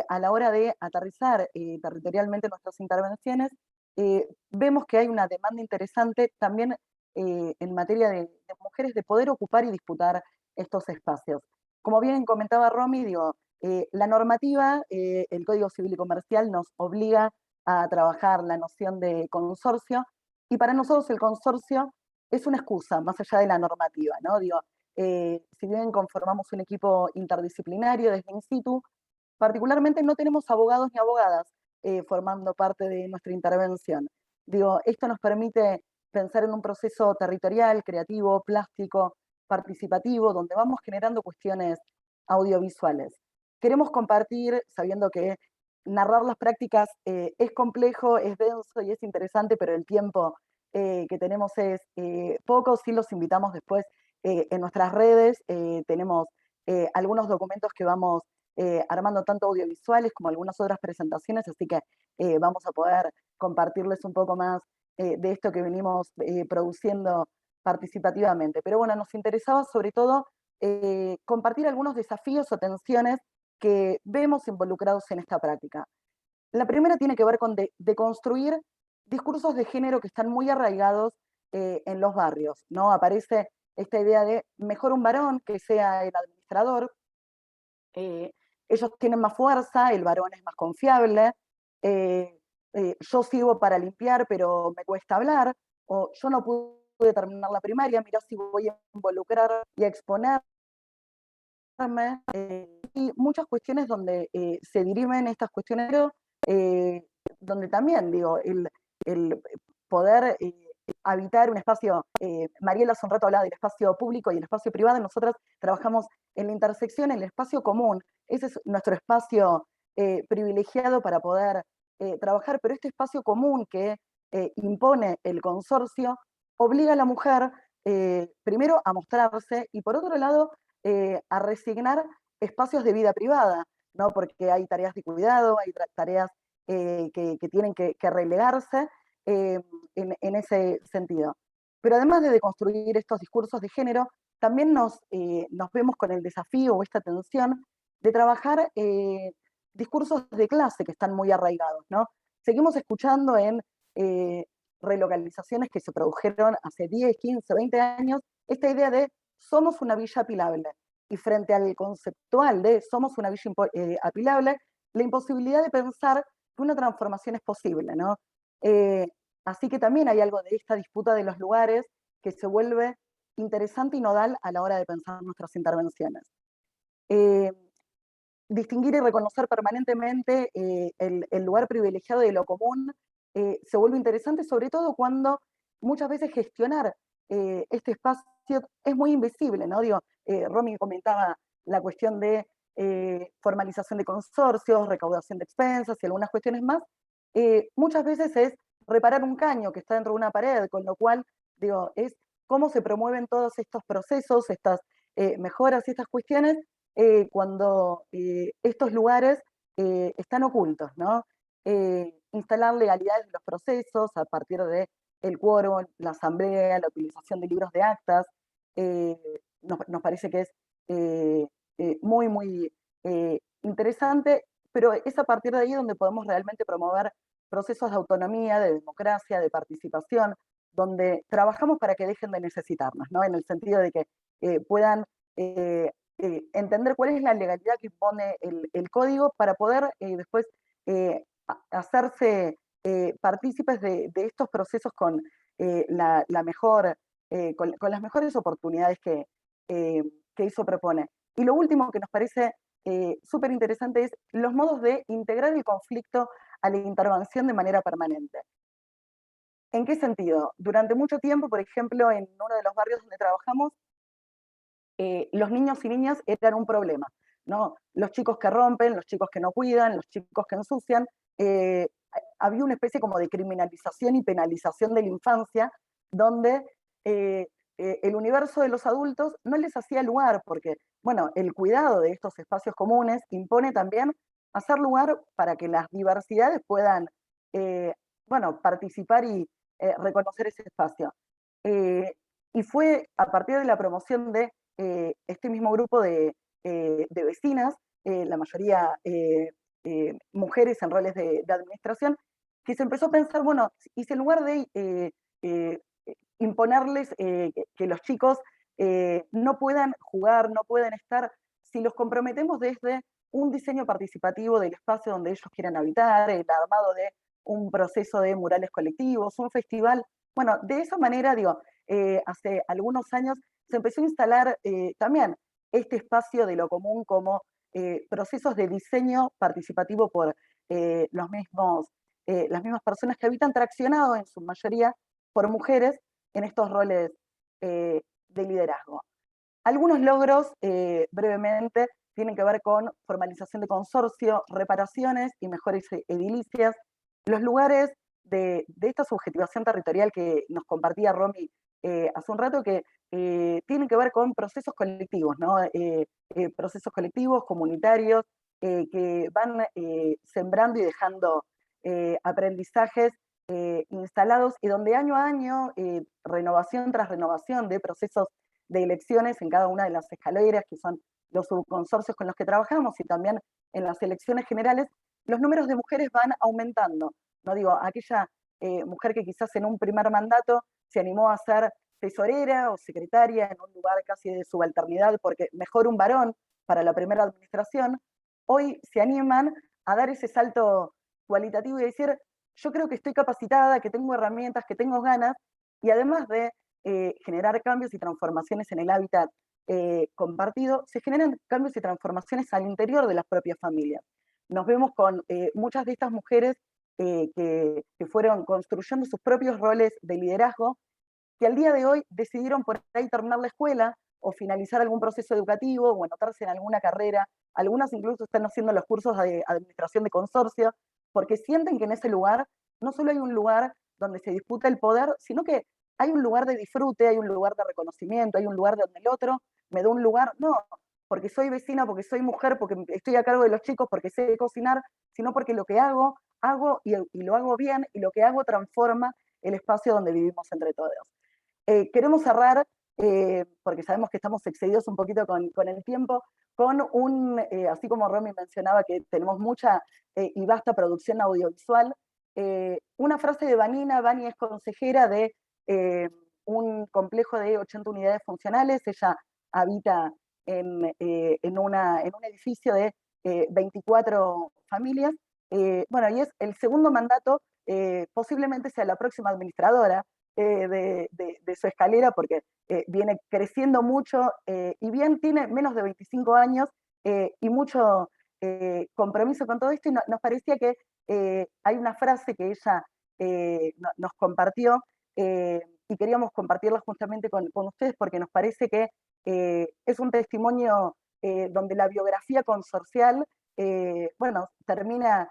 a la hora de aterrizar territorialmente nuestras intervenciones, vemos que hay una demanda interesante también en materia de mujeres de poder ocupar y disputar estos espacios. Como bien comentaba Romy, digo, la normativa, el Código Civil y Comercial nos obliga a trabajar la noción de consorcio, y para nosotros el consorcio es una excusa, más allá de la normativa, ¿no? Digo, si bien conformamos un equipo interdisciplinario desde In Situ, particularmente no tenemos abogados ni abogadas formando parte de nuestra intervención. Digo, esto nos permite pensar en un proceso territorial, creativo, plástico, participativo, donde vamos generando cuestiones audiovisuales. Queremos compartir, sabiendo que narrar las prácticas es complejo, es denso y es interesante, pero el tiempo que tenemos es poco. Sí los invitamos después en nuestras redes, tenemos algunos documentos que vamos armando tanto audiovisuales como algunas otras presentaciones, así que vamos a poder compartirles un poco más de esto que venimos produciendo participativamente. Pero bueno, nos interesaba sobre todo compartir algunos desafíos o tensiones que vemos involucrados en esta práctica. La primera tiene que ver con deconstruir discursos de género que están muy arraigados en los barrios, ¿no? Aparece esta idea de mejor un varón que sea el administrador, ellos tienen más fuerza, el varón es más confiable, yo sirvo para limpiar pero me cuesta hablar, o yo no pude terminar la primaria, mirá si voy a involucrar y a exponerme, y muchas cuestiones donde se dirimen estas cuestiones, donde también, digo, el poder habitar un espacio, Mariela hace un rato hablaba del espacio público y el espacio privado, nosotros trabajamos en la intersección, en el espacio común, ese es nuestro espacio privilegiado para poder trabajar, pero este espacio común que impone el consorcio obliga a la mujer primero a mostrarse y por otro lado a resignar espacios de vida privada, ¿no? Porque hay tareas de cuidado, hay tareas que tienen que relegarse en ese sentido. Pero además de deconstruir estos discursos de género, también nos vemos con el desafío o esta tensión de trabajar discursos de clase que están muy arraigados, ¿no? Seguimos escuchando en relocalizaciones que se produjeron hace 10, 15, 20 años, esta idea de somos una villa apilable. Y frente al conceptual de somos una villa apilable, la imposibilidad de pensar que una transformación es posible, ¿no? Así que también hay algo de esta disputa de los lugares que se vuelve interesante y nodal a la hora de pensar nuestras intervenciones. Distinguir y reconocer permanentemente el lugar privilegiado de lo común se vuelve interesante, sobre todo cuando muchas veces gestionar este espacio es muy invisible, ¿no? Digo, Romy comentaba la cuestión de formalización de consorcios, recaudación de expensas y algunas cuestiones más. Muchas veces es reparar un caño que está dentro de una pared, con lo cual, digo, es cómo se promueven todos estos procesos, estas mejoras y estas cuestiones cuando estos lugares están ocultos, ¿no? Instalar legalidades de los procesos a partir de el quórum, la asamblea, la utilización de libros de actas, nos parece que es muy, muy interesante, pero es a partir de ahí donde podemos realmente promover procesos de autonomía, de democracia, de participación, donde trabajamos para que dejen de necesitarnos, ¿no? En el sentido de que puedan entender cuál es la legalidad que impone el código para poder después hacerse partícipes de estos procesos con con las mejores oportunidades que eso propone. Y lo último que nos parece súper interesante es los modos de integrar el conflicto a la intervención de manera permanente. ¿En qué sentido? Durante mucho tiempo, por ejemplo, en uno de los barrios donde trabajamos, los niños y niñas eran un problema, ¿no? Los chicos que rompen, los chicos que no cuidan, los chicos que ensucian, había una especie como de criminalización y penalización de la infancia, donde el universo de los adultos no les hacía lugar, porque, bueno, el cuidado de estos espacios comunes impone también hacer lugar para que las diversidades puedan, bueno, participar y reconocer ese espacio. Y fue a partir de la promoción de este mismo grupo de vecinas, la mayoría mujeres en roles de administración, que se empezó a pensar, bueno, y si en lugar de imponerles que los chicos no puedan jugar, no puedan estar, si los comprometemos desde un diseño participativo del espacio donde ellos quieran habitar, el armado de un proceso de murales colectivos, un festival, bueno, de esa manera, digo, hace algunos años se empezó a instalar también este espacio de lo común como procesos de diseño participativo por las mismas personas que habitan, traccionado en su mayoría por mujeres en estos roles de liderazgo. Algunos logros, brevemente, tienen que ver con formalización de consorcio, reparaciones y mejores edilicias. Los lugares de esta subjetivación territorial que nos compartía Romy hace un rato, que tienen que ver con procesos colectivos, ¿no? Procesos colectivos, comunitarios, que van sembrando y dejando aprendizajes instalados, y donde año a año, renovación tras renovación de procesos de elecciones en cada una de las escaleras, que son los subconsorcios con los que trabajamos, y también en las elecciones generales, los números de mujeres van aumentando. No digo, aquella mujer que quizás en un primer mandato se animó a ser tesorera o secretaria en un lugar casi de subalternidad, porque mejor un varón para la primera administración, hoy se animan a dar ese salto cualitativo y decir, yo creo que estoy capacitada, que tengo herramientas, que tengo ganas, y además de generar cambios y transformaciones en el hábitat compartido, se generan cambios y transformaciones al interior de las propias familias. Nos vemos con muchas de estas mujeres que fueron construyendo sus propios roles de liderazgo, que al día de hoy decidieron por ahí terminar la escuela o finalizar algún proceso educativo o anotarse en alguna carrera. Algunas incluso están haciendo los cursos de administración de consorcio, porque sienten que en ese lugar no solo hay un lugar donde se disputa el poder, sino que hay un lugar de disfrute, hay un lugar de reconocimiento, hay un lugar donde el otro me da un lugar, no porque soy vecina, porque soy mujer, porque estoy a cargo de los chicos, porque sé cocinar, sino porque lo que hago y lo hago bien, y lo que hago transforma el espacio donde vivimos entre todos. Queremos cerrar, porque sabemos que estamos excedidos un poquito con el tiempo, con así como Romy mencionaba que tenemos mucha y vasta producción audiovisual, una frase de Vanina. Vani es consejera de un complejo de 80 unidades funcionales. Ella habita en un edificio de 24 familias. Bueno, y es el segundo mandato, posiblemente sea la próxima administradora de su escalera, porque viene creciendo mucho, y bien tiene menos de 25 años y mucho compromiso con todo esto, y nos parecía que hay una frase que ella nos compartió, y queríamos compartirla justamente con ustedes, porque nos parece que es un testimonio donde la biografía consorcial, bueno, termina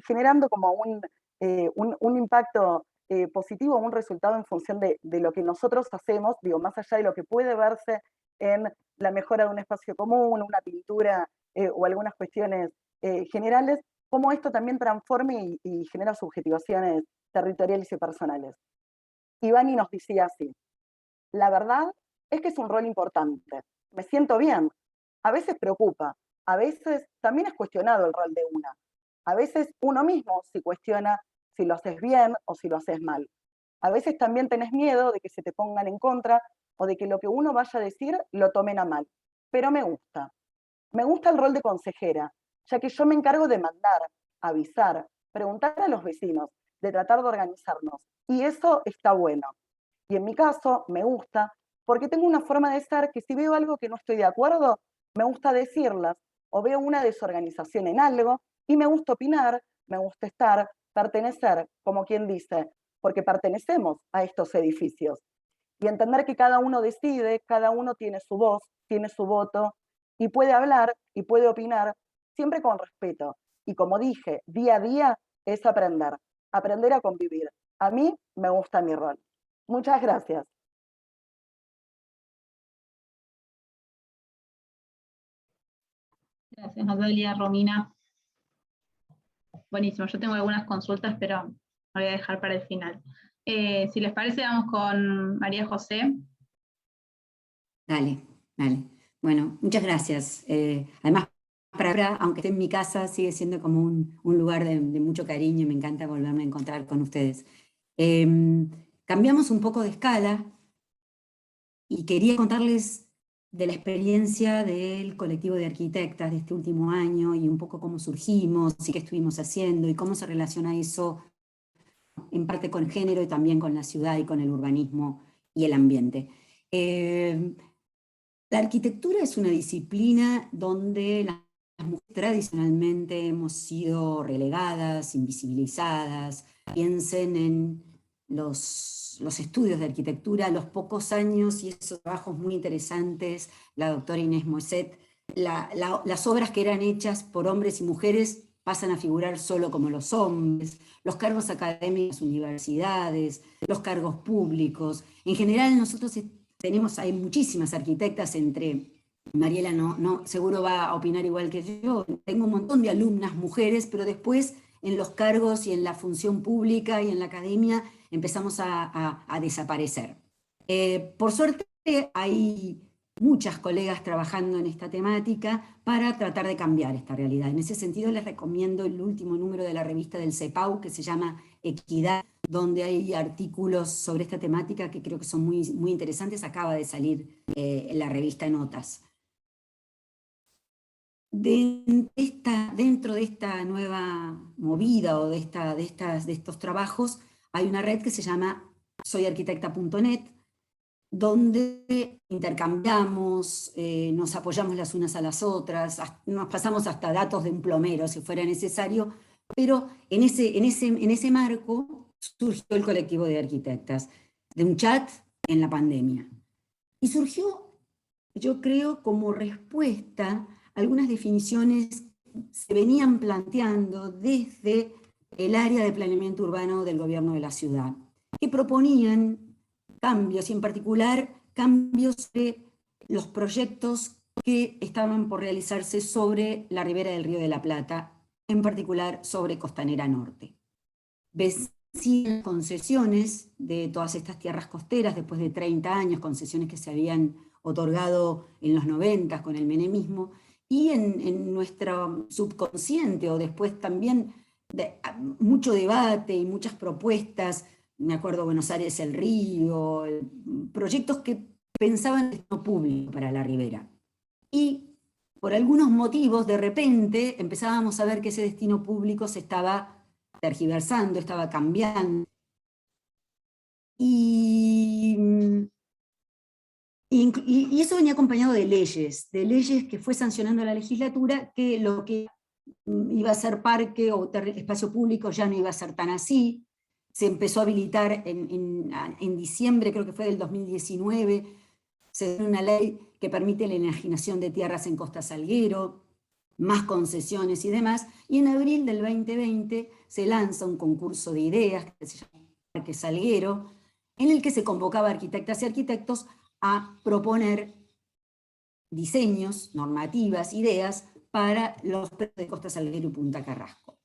generando como un impacto positivo, un resultado en función de lo que nosotros hacemos, digo, más allá de lo que puede verse en la mejora de un espacio común, una pintura o algunas cuestiones generales, cómo esto también transforme y genera subjetivaciones territoriales y personales. Ivani nos decía así: la verdad es que es un rol importante, me siento bien, a veces preocupa, a veces también es cuestionado el rol de una, a veces uno mismo se cuestiona si lo haces bien o si lo haces mal. A veces también tenés miedo de que se te pongan en contra o de que lo que uno vaya a decir lo tomen a mal. Pero me gusta. Me gusta el rol de consejera, ya que yo me encargo de mandar, avisar, preguntar a los vecinos, de tratar de organizarnos. Y eso está bueno. Y en mi caso me gusta, porque tengo una forma de ser que si veo algo que no estoy de acuerdo, me gusta decirlas, o veo una desorganización en algo, y me gusta opinar, me gusta estar, pertenecer, como quien dice, porque pertenecemos a estos edificios. Y entender que cada uno decide, cada uno tiene su voz, tiene su voto, y puede hablar y puede opinar, siempre con respeto. Y como dije, día a día es aprender, aprender a convivir. A mí me gusta mi rol. Muchas gracias. Gracias, Natalia, Romina. Buenísimo, yo tengo algunas consultas, pero me voy a dejar para el final. Si les parece, vamos con María José. Dale, dale. Bueno, muchas gracias. Además, para ahora, aunque esté en mi casa, sigue siendo como un lugar de mucho cariño y me encanta volverme a encontrar con ustedes. Cambiamos un poco de escala y quería contarles de la experiencia del colectivo de arquitectas de este último año y un poco cómo surgimos y qué estuvimos haciendo y cómo se relaciona eso en parte con género y también con la ciudad y con el urbanismo y el ambiente. La arquitectura es una disciplina donde las mujeres tradicionalmente hemos sido relegadas, invisibilizadas. Piensen en los estudios de arquitectura, los pocos años y esos trabajos muy interesantes, la doctora Inés Moisset, las obras que eran hechas por hombres y mujeres pasan a figurar solo como los hombres, los cargos académicos, universidades, los cargos públicos. En general nosotros hay muchísimas arquitectas, entre Mariela seguro va a opinar igual que yo, tengo un montón de alumnas mujeres, pero después en los cargos y en la función pública y en la academia empezamos a desaparecer. Por suerte hay muchas colegas trabajando en esta temática para tratar de cambiar esta realidad. En ese sentido les recomiendo el último número de la revista del CEPAU, que se llama Equidad, donde hay artículos sobre esta temática que creo que son muy, muy interesantes. Acaba de salir en la revista Notas. Dentro de esta nueva movida o de estos trabajos hay una red que se llama soyarquitecta.net, donde intercambiamos, nos apoyamos las unas a las otras, nos pasamos hasta datos de un plomero si fuera necesario, pero en ese marco surgió el colectivo de arquitectas, de un chat en la pandemia. Y surgió, yo creo, como respuesta a algunas definiciones se venían planteando desde el área de planeamiento urbano del gobierno de la ciudad, que proponían cambios, y en particular cambios de los proyectos que estaban por realizarse sobre la ribera del Río de la Plata, en particular sobre Costanera Norte. Vecinas concesiones de todas estas tierras costeras, después de 30 años, concesiones que se habían otorgado en los 90 con el menemismo, y en nuestro subconsciente, o después también mucho debate y muchas propuestas. Me acuerdo Buenos Aires, el Río, proyectos que pensaban en destino público para la ribera. Y por algunos motivos, de repente, empezábamos a ver que ese destino público se estaba tergiversando, estaba cambiando. Y eso venía acompañado de leyes que fue sancionando la legislatura, que lo que iba a ser parque o espacio público ya no iba a ser tan así. Se empezó a habilitar en diciembre, creo que fue del 2019, se dio una ley que permite la enajenación de tierras en Costa Salguero, más concesiones y demás, y en abril del 2020 se lanza un concurso de ideas que se llama Parque Salguero, en el que se convocaba a arquitectas y arquitectos a proponer diseños, normativas, ideas para los predios de Costa Salguero y Punta Carrasco.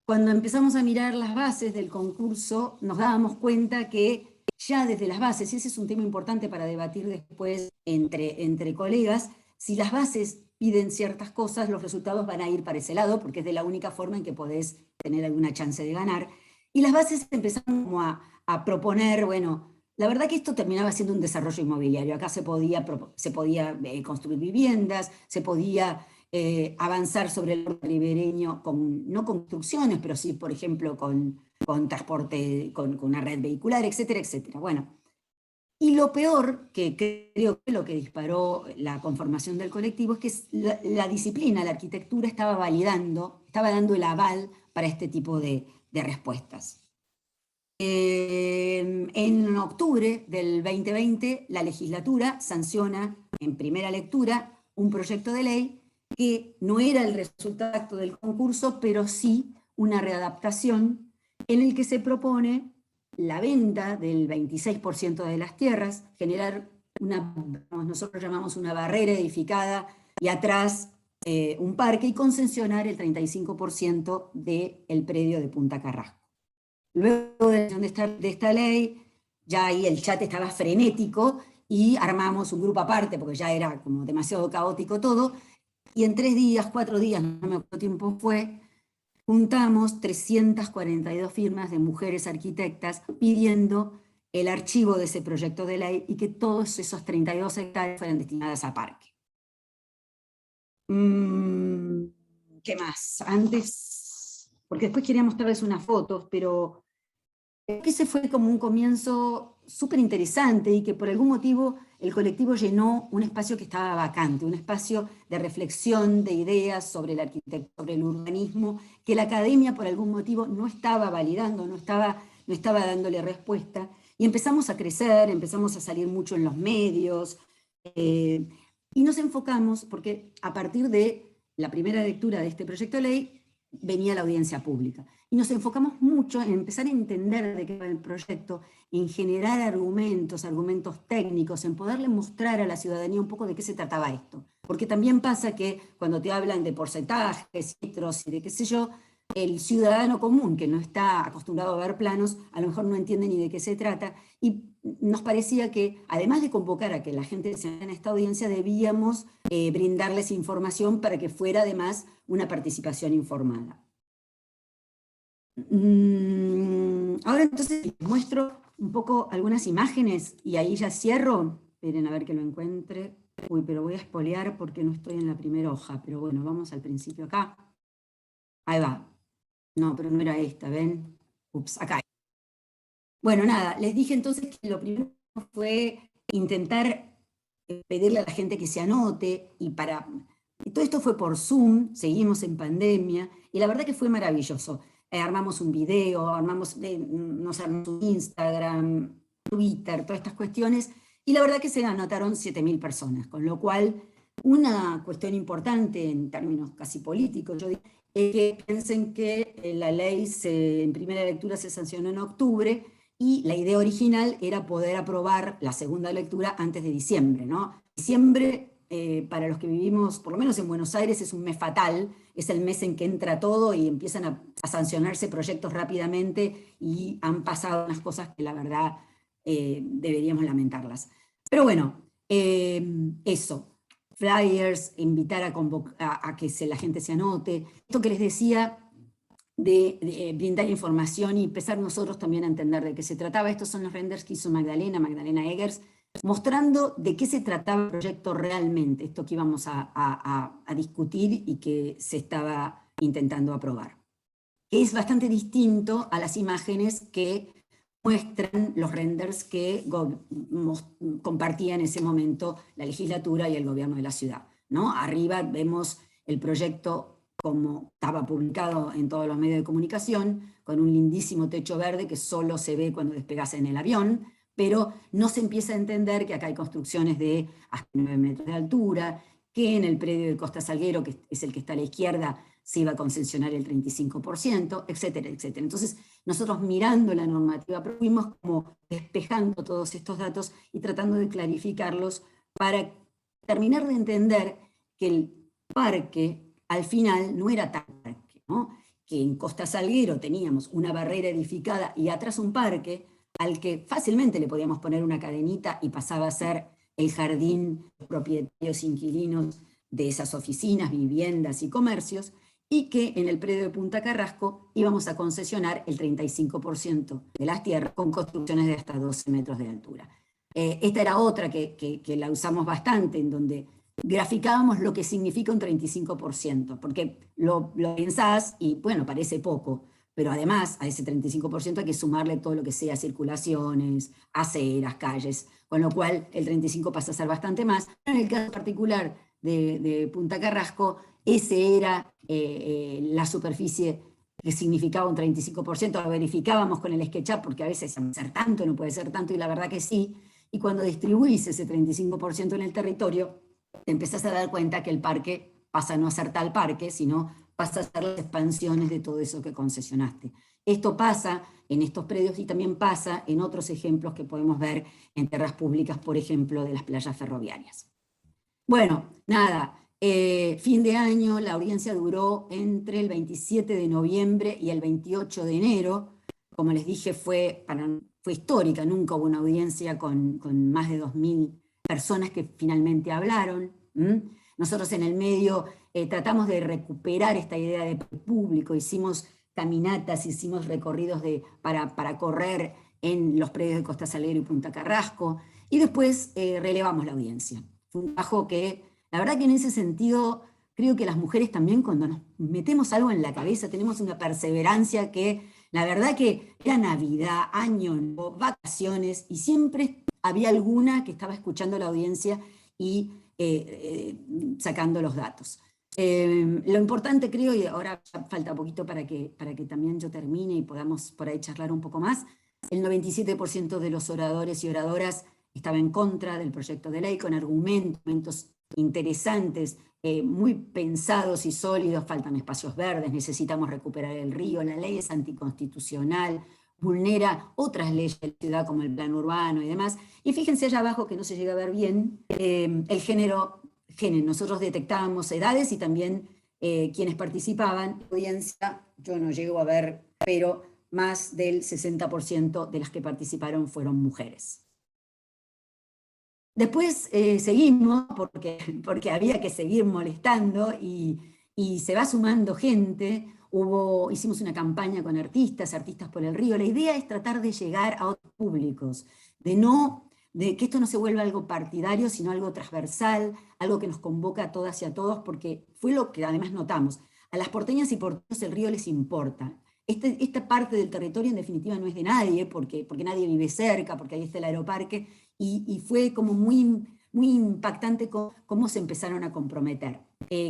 Cuando empezamos a mirar las bases del concurso, nos dábamos cuenta que ya desde las bases, y ese es un tema importante para debatir después entre colegas, si las bases piden ciertas cosas, los resultados van a ir para ese lado, porque es de la única forma en que podés tener alguna chance de ganar. Y las bases empezaron como a proponer, bueno, la verdad que esto terminaba siendo un desarrollo inmobiliario. Acá se podía construir viviendas, se podía avanzar sobre el ribereño, no con construcciones, pero sí, por ejemplo, con con transporte, con una red vehicular, etcétera, etcétera. Bueno, y lo peor, que creo que lo que disparó la conformación del colectivo, es que la disciplina, la arquitectura, estaba dando el aval para este tipo de respuestas. En octubre del 2020, la legislatura sanciona en primera lectura un proyecto de ley que no era el resultado del concurso, pero sí una readaptación en el que se propone la venta del 26% de las tierras, generar nosotros llamamos una barrera edificada y atrás un parque, y concesionar el 35% del predio de Punta Carrasco. Luego de esta ley, ya ahí el chat estaba frenético y armamos un grupo aparte, porque ya era como demasiado caótico todo, y en 3 días, 4 días, no me acuerdo cuánto tiempo fue, juntamos 342 firmas de mujeres arquitectas pidiendo el archivo de ese proyecto de ley y que todos esos 32 hectáreas fueran destinadas a parque. ¿Qué más? Antes, porque después quería mostrarles unas fotos, pero ese fue como un comienzo súper interesante y que por algún motivo el colectivo llenó un espacio que estaba vacante, un espacio de reflexión, de ideas sobre la arquitectura, sobre el urbanismo, que la academia por algún motivo no estaba validando, no estaba dándole respuesta, y empezamos a crecer, empezamos a salir mucho en los medios, y nos enfocamos, porque a partir de la primera lectura de este proyecto de ley venía la audiencia pública, y nos enfocamos mucho en empezar a entender de qué va el proyecto, en generar argumentos técnicos, en poderle mostrar a la ciudadanía un poco de qué se trataba esto. Porque también pasa que cuando te hablan de porcentajes, litros y de qué sé yo, el ciudadano común que no está acostumbrado a ver planos, a lo mejor no entiende ni de qué se trata, y nos parecía que, además de convocar a que la gente se haga en esta audiencia, debíamos brindarles información para que fuera además una participación informada. Ahora entonces les muestro un poco algunas imágenes y ahí ya cierro. Esperen a ver que lo encuentre. Uy, pero voy a espolear porque no estoy en la primera hoja, pero bueno, vamos al principio acá. Ahí va. No, pero no era esta, ¿ven? Ups, acá. Bueno, nada, les dije entonces que lo primero fue intentar pedirle a la gente que se anote, y todo esto fue por Zoom, seguimos en pandemia, y la verdad que fue maravilloso. Armamos un video, nos armamos un Instagram, Twitter, todas estas cuestiones, y la verdad que se anotaron 7.000 personas, con lo cual una cuestión importante en términos casi políticos, yo digo, es que piensen que la ley en primera lectura se sancionó en octubre, y la idea original era poder aprobar la segunda lectura antes de diciembre, ¿no? Diciembre, para los que vivimos, por lo menos en Buenos Aires, es un mes fatal, es el mes en que entra todo y empiezan a sancionarse proyectos rápidamente, y han pasado unas cosas que la verdad deberíamos lamentarlas. Pero bueno, eso, flyers, invitar a que la gente se anote, esto que les decía, de brindar información y empezar nosotros también a entender de qué se trataba. Estos son los renders que hizo Magdalena Eggers, mostrando de qué se trataba el proyecto realmente, esto que íbamos a discutir y que se estaba intentando aprobar. Es bastante distinto a las imágenes que muestran los renders que compartía en ese momento la legislatura y el gobierno de la ciudad, ¿no? Arriba vemos el proyecto como estaba publicado en todos los medios de comunicación, con un lindísimo techo verde que solo se ve cuando despegas en el avión, pero no se empieza a entender que acá hay construcciones de hasta 9 metros de altura, que en el predio de Costa Salguero, que es el que está a la izquierda, se iba a concesionar el 35%, etcétera, etcétera. Entonces, nosotros mirando la normativa, fuimos como despejando todos estos datos y tratando de clarificarlos para terminar de entender que el parque al final no era tan parque, ¿no? Que en Costa Salguero teníamos una barrera edificada y atrás un parque al que fácilmente le podíamos poner una cadenita y pasaba a ser el jardín de propietarios inquilinos de esas oficinas, viviendas y comercios, y que en el predio de Punta Carrasco íbamos a concesionar el 35% de las tierras con construcciones de hasta 12 metros de altura. Esta era otra que la usamos bastante, en donde graficábamos lo que significa un 35%, porque lo pensás y bueno, parece poco, pero además a ese 35% hay que sumarle todo lo que sea circulaciones, aceras, calles, con lo cual el 35% pasa a ser bastante más. En el caso particular de Punta Carrasco, ese era la superficie que significaba un 35%, lo verificábamos con el SketchUp, porque a veces puede ser tanto, no puede ser tanto, y la verdad que sí, y cuando distribuís ese 35% en el territorio, te empezás a dar cuenta que el parque pasa a no a ser tal parque, sino pasa a ser las expansiones de todo eso que concesionaste. Esto pasa en estos predios y también pasa en otros ejemplos que podemos ver en tierras públicas, por ejemplo, de las playas ferroviarias. Bueno, nada, fin de año, la audiencia duró entre el 27 de noviembre y el 28 de enero. Como les dije, fue histórica, nunca hubo una audiencia con más de 2.000 personas que finalmente hablaron. Nosotros en el medio tratamos de recuperar esta idea de público, hicimos caminatas, hicimos recorridos para correr en los predios de Costa Salguero y Punta Carrasco, y después relevamos la audiencia. Fue un trabajo que, la verdad que en ese sentido, creo que las mujeres también cuando nos metemos algo en la cabeza, tenemos una perseverancia que, la verdad que era Navidad, Año Nuevo, vacaciones, y siempre había alguna que estaba escuchando la audiencia y sacando los datos. Lo importante creo, y ahora ya falta poquito para que también yo termine y podamos por ahí charlar un poco más, el 97% de los oradores y oradoras estaba en contra del proyecto de ley, con argumentos interesantes, muy pensados y sólidos. Faltan espacios verdes, necesitamos recuperar el río, la ley es anticonstitucional, vulnera otras leyes de la ciudad como el plan urbano y demás. Y fíjense allá abajo que no se llega a ver bien el género. Nosotros detectábamos edades y también quienes participaban. La audiencia yo no llego a ver, pero más del 60% de las que participaron fueron mujeres. Después seguimos, porque había que seguir molestando y se va sumando gente. Hicimos una campaña con artistas por el río. La idea es tratar de llegar a otros públicos, de que esto no se vuelva algo partidario, sino algo transversal, algo que nos convoca a todas y a todos, porque fue lo que además notamos. A las porteñas y porteños el río les importa. Esta parte del territorio en definitiva no es de nadie, porque nadie vive cerca, porque ahí está el aeroparque, y fue como muy, muy impactante cómo se empezaron a comprometer.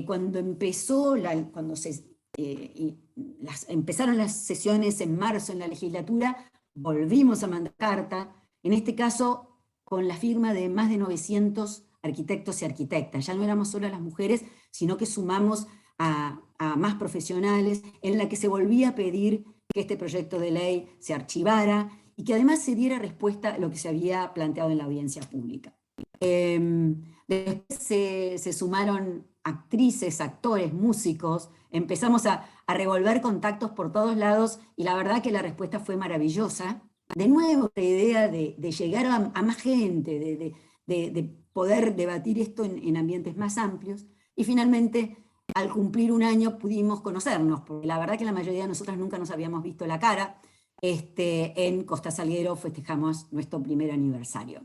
Cuando empezaron las sesiones en marzo en la legislatura, volvimos a mandar carta, en este caso con la firma de más de 900 arquitectos y arquitectas. Ya no éramos solo las mujeres, sino que sumamos a más profesionales, en la que se volvía a pedir que este proyecto de ley se archivara y que además se diera respuesta a lo que se había planteado en la audiencia pública. Después se sumaron actrices, actores, músicos, empezamos a revolver contactos por todos lados y la verdad que la respuesta fue maravillosa. De nuevo, la idea de llegar a más gente, de poder debatir esto en ambientes más amplios, y finalmente, al cumplir un año pudimos conocernos, porque la verdad que la mayoría de nosotras nunca nos habíamos visto la cara. En Costa Salguero festejamos nuestro primer aniversario.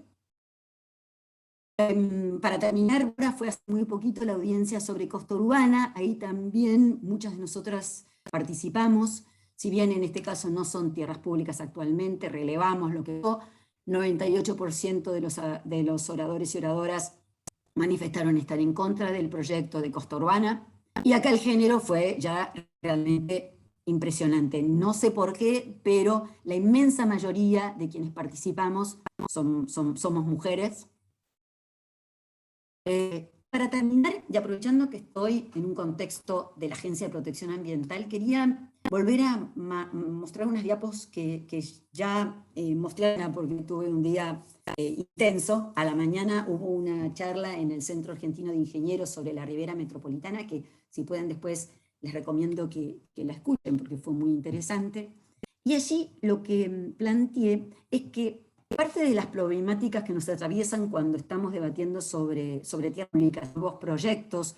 Para terminar, ahora fue hace muy poquito la audiencia sobre costa urbana, ahí también muchas de nosotras participamos, si bien en este caso no son tierras públicas actualmente, relevamos lo que fue. 98% de los oradores y oradoras manifestaron estar en contra del proyecto de costa urbana, y acá el género fue ya realmente impresionante. No sé por qué, pero la inmensa mayoría de quienes participamos somos mujeres. Para terminar, y aprovechando que estoy en un contexto de la Agencia de Protección Ambiental, quería volver a mostrar unas diapos que ya mostré, porque tuve un día intenso. A la mañana hubo una charla en el Centro Argentino de Ingenieros sobre la Ribera Metropolitana, que si pueden después les recomiendo que la escuchen, porque fue muy interesante. Y allí lo que planteé es que parte de las problemáticas que nos atraviesan cuando estamos debatiendo sobre tierras públicas, nuevos proyectos,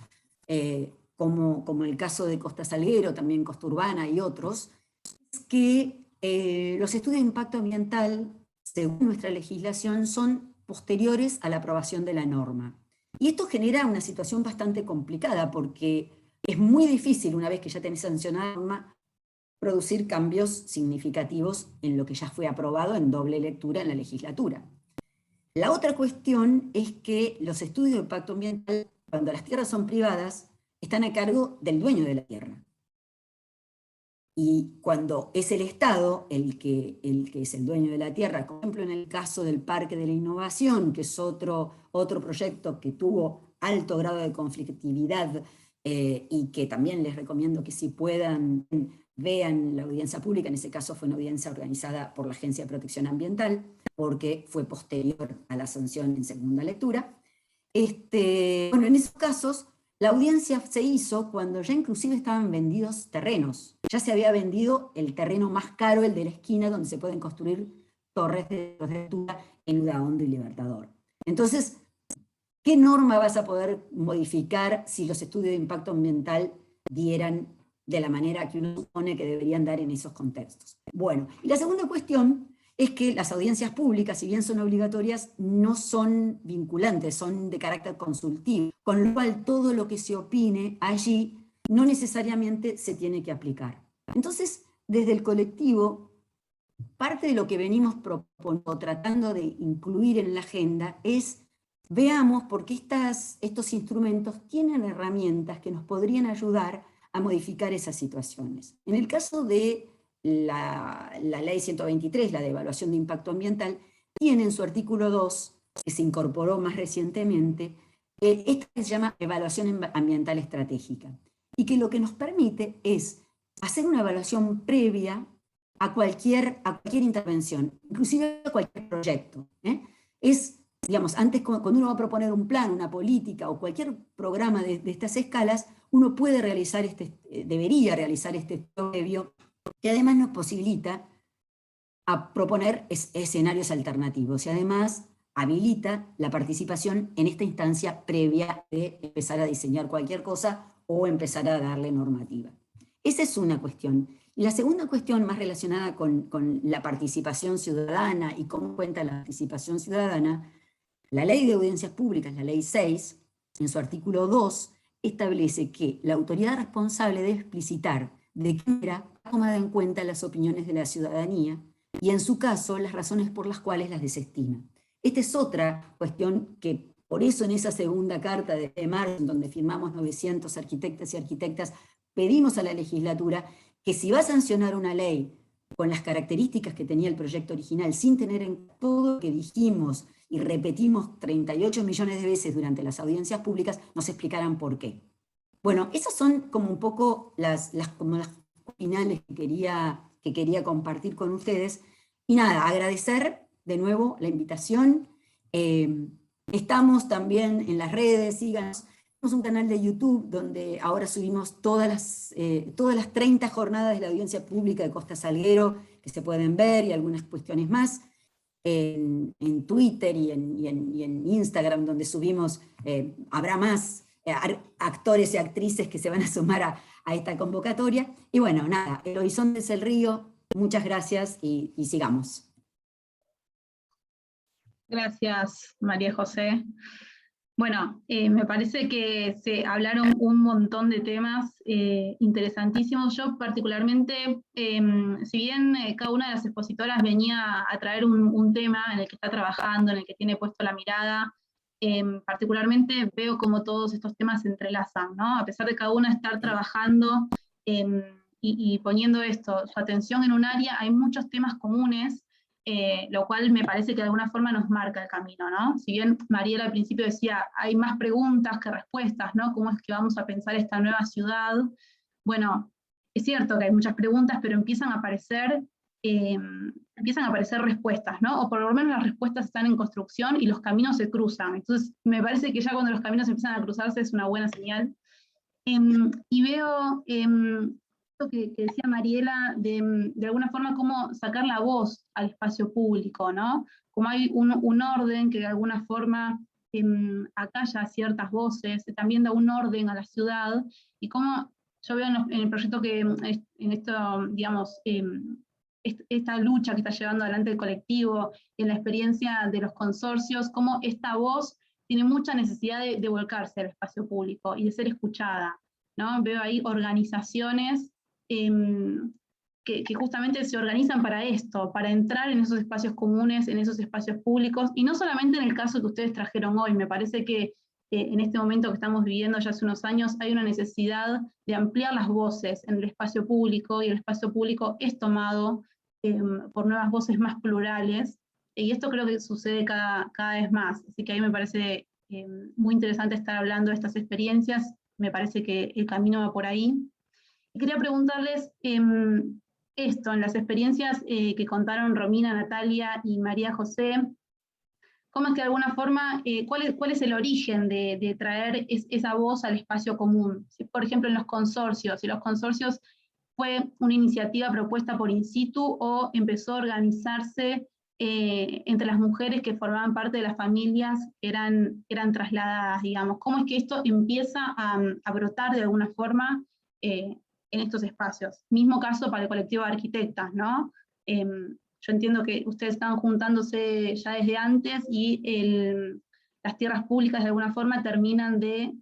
como el caso de Costa Salguero, también Costa Urbana y otros, es que los estudios de impacto ambiental, según nuestra legislación, son posteriores a la aprobación de la norma. Y esto genera una situación bastante complicada, porque es muy difícil, una vez que ya tenés sancionada la norma, producir cambios significativos en lo que ya fue aprobado en doble lectura en la legislatura. La otra cuestión es que los estudios de impacto ambiental, cuando las tierras son privadas, están a cargo del dueño de la tierra. Y cuando es el Estado el que es el dueño de la tierra, por ejemplo en el caso del Parque de la Innovación, que es otro proyecto que tuvo alto grado de conflictividad y que también les recomiendo que si puedan vean la audiencia pública, en ese caso fue una audiencia organizada por la Agencia de Protección Ambiental, porque fue posterior a la sanción en segunda lectura. Bueno, en esos casos, la audiencia se hizo cuando ya inclusive estaban vendidos terrenos. Ya se había vendido el terreno más caro, el de la esquina, donde se pueden construir torres de altura en Udaondo y Libertador. Entonces, ¿qué norma vas a poder modificar si los estudios de impacto ambiental dieran de la manera que uno supone que deberían dar en esos contextos? Bueno, y la segunda cuestión es que las audiencias públicas, si bien son obligatorias, no son vinculantes, son de carácter consultivo, con lo cual todo lo que se opine allí no necesariamente se tiene que aplicar. Entonces, desde el colectivo, parte de lo que venimos proponiendo, tratando de incluir en la agenda, es veamos por qué estos instrumentos tienen herramientas que nos podrían ayudar a modificar esas situaciones. En el caso de la ley 123, la de evaluación de impacto ambiental, tiene en su artículo 2, que se incorporó más recientemente, esta que se llama evaluación ambiental estratégica, y que lo que nos permite es hacer una evaluación previa a cualquier intervención, inclusive a cualquier proyecto. Digamos, antes cuando uno va a proponer un plan, una política o cualquier programa de estas escalas, uno puede realizar debería realizar este previo, que además nos posibilita a proponer escenarios alternativos y además habilita la participación en esta instancia previa de empezar a diseñar cualquier cosa o empezar a darle normativa. Esa es una cuestión. Y la segunda cuestión, más relacionada con la participación ciudadana y cómo cuenta la participación ciudadana, la Ley de Audiencias Públicas, la Ley 6, en su artículo 2, establece que la autoridad responsable debe explicitar de qué manera ha tomado en cuenta las opiniones de la ciudadanía y, en su caso, las razones por las cuales las desestima. Esta es otra cuestión que, por eso en esa segunda carta de marzo, en donde firmamos 900 arquitectas y arquitectas, pedimos a la legislatura que si va a sancionar una ley con las características que tenía el proyecto original, sin tener en todo lo que dijimos y repetimos 38 millones de veces durante las audiencias públicas, nos explicaran por qué. Bueno, esas son como un poco las finales que quería compartir con ustedes. Y nada, agradecer de nuevo la invitación. Estamos también en las redes, síganos. Tenemos un canal de YouTube donde ahora subimos todas las 30 jornadas de la audiencia pública de Costa Salguero que se pueden ver y algunas cuestiones más. En Twitter y en Instagram, donde subimos, habrá más actores y actrices que se van a sumar a esta convocatoria. Y bueno, nada, el horizonte es el río. Muchas gracias y sigamos. Gracias, María José. Bueno, me parece que se hablaron un montón de temas interesantísimos. Yo particularmente, si bien cada una de las expositoras venía a traer un tema en el que está trabajando, en el que tiene puesto la mirada, particularmente veo como todos estos temas se entrelazan, ¿no? A pesar de cada una estar trabajando y poniendo su atención en un área, hay muchos temas comunes, lo cual me parece que de alguna forma nos marca el camino, ¿no? Si bien Mariela al principio decía, hay más preguntas que respuestas, ¿no? ¿Cómo es que vamos a pensar esta nueva ciudad? Bueno, es cierto que hay muchas preguntas, pero empiezan a aparecer respuestas, ¿no? O por lo menos las respuestas están en construcción y los caminos se cruzan. Entonces, me parece que ya cuando los caminos empiezan a cruzarse es una buena señal. Y veo que decía Mariela, de alguna forma cómo sacar la voz al espacio público, ¿no? Como hay un orden que de alguna forma acalla ciertas voces, también da un orden a la ciudad, y cómo yo veo en el proyecto que, en esto, digamos, esta lucha que está llevando adelante el colectivo, y en la experiencia de los consorcios, cómo esta voz tiene mucha necesidad de volcarse al espacio público y de ser escuchada, ¿no? Veo ahí organizaciones que justamente se organizan para esto, para entrar en esos espacios comunes, en esos espacios públicos, y no solamente en el caso que ustedes trajeron hoy. Me parece que en este momento que estamos viviendo ya hace unos años hay una necesidad de ampliar las voces en el espacio público, y el espacio público es tomado por nuevas voces más plurales, y esto creo que sucede cada vez más. Así que ahí me parece muy interesante estar hablando de estas experiencias. Me parece que el camino va por ahí. Y quería preguntarles esto, en las experiencias que contaron Romina, Natalia y María José, ¿cómo es que de alguna forma, cuál es el origen de traer esa voz al espacio común? Si, por ejemplo, en los consorcios, si los consorcios fue una iniciativa propuesta por InSitu o empezó a organizarse entre las mujeres que formaban parte de las familias que eran trasladadas, digamos. ¿Cómo es que esto empieza a brotar de alguna forma en estos espacios? Mismo caso para el colectivo de arquitectas, ¿no? Yo entiendo que ustedes estaban juntándose ya desde antes y las tierras públicas de alguna forma terminan de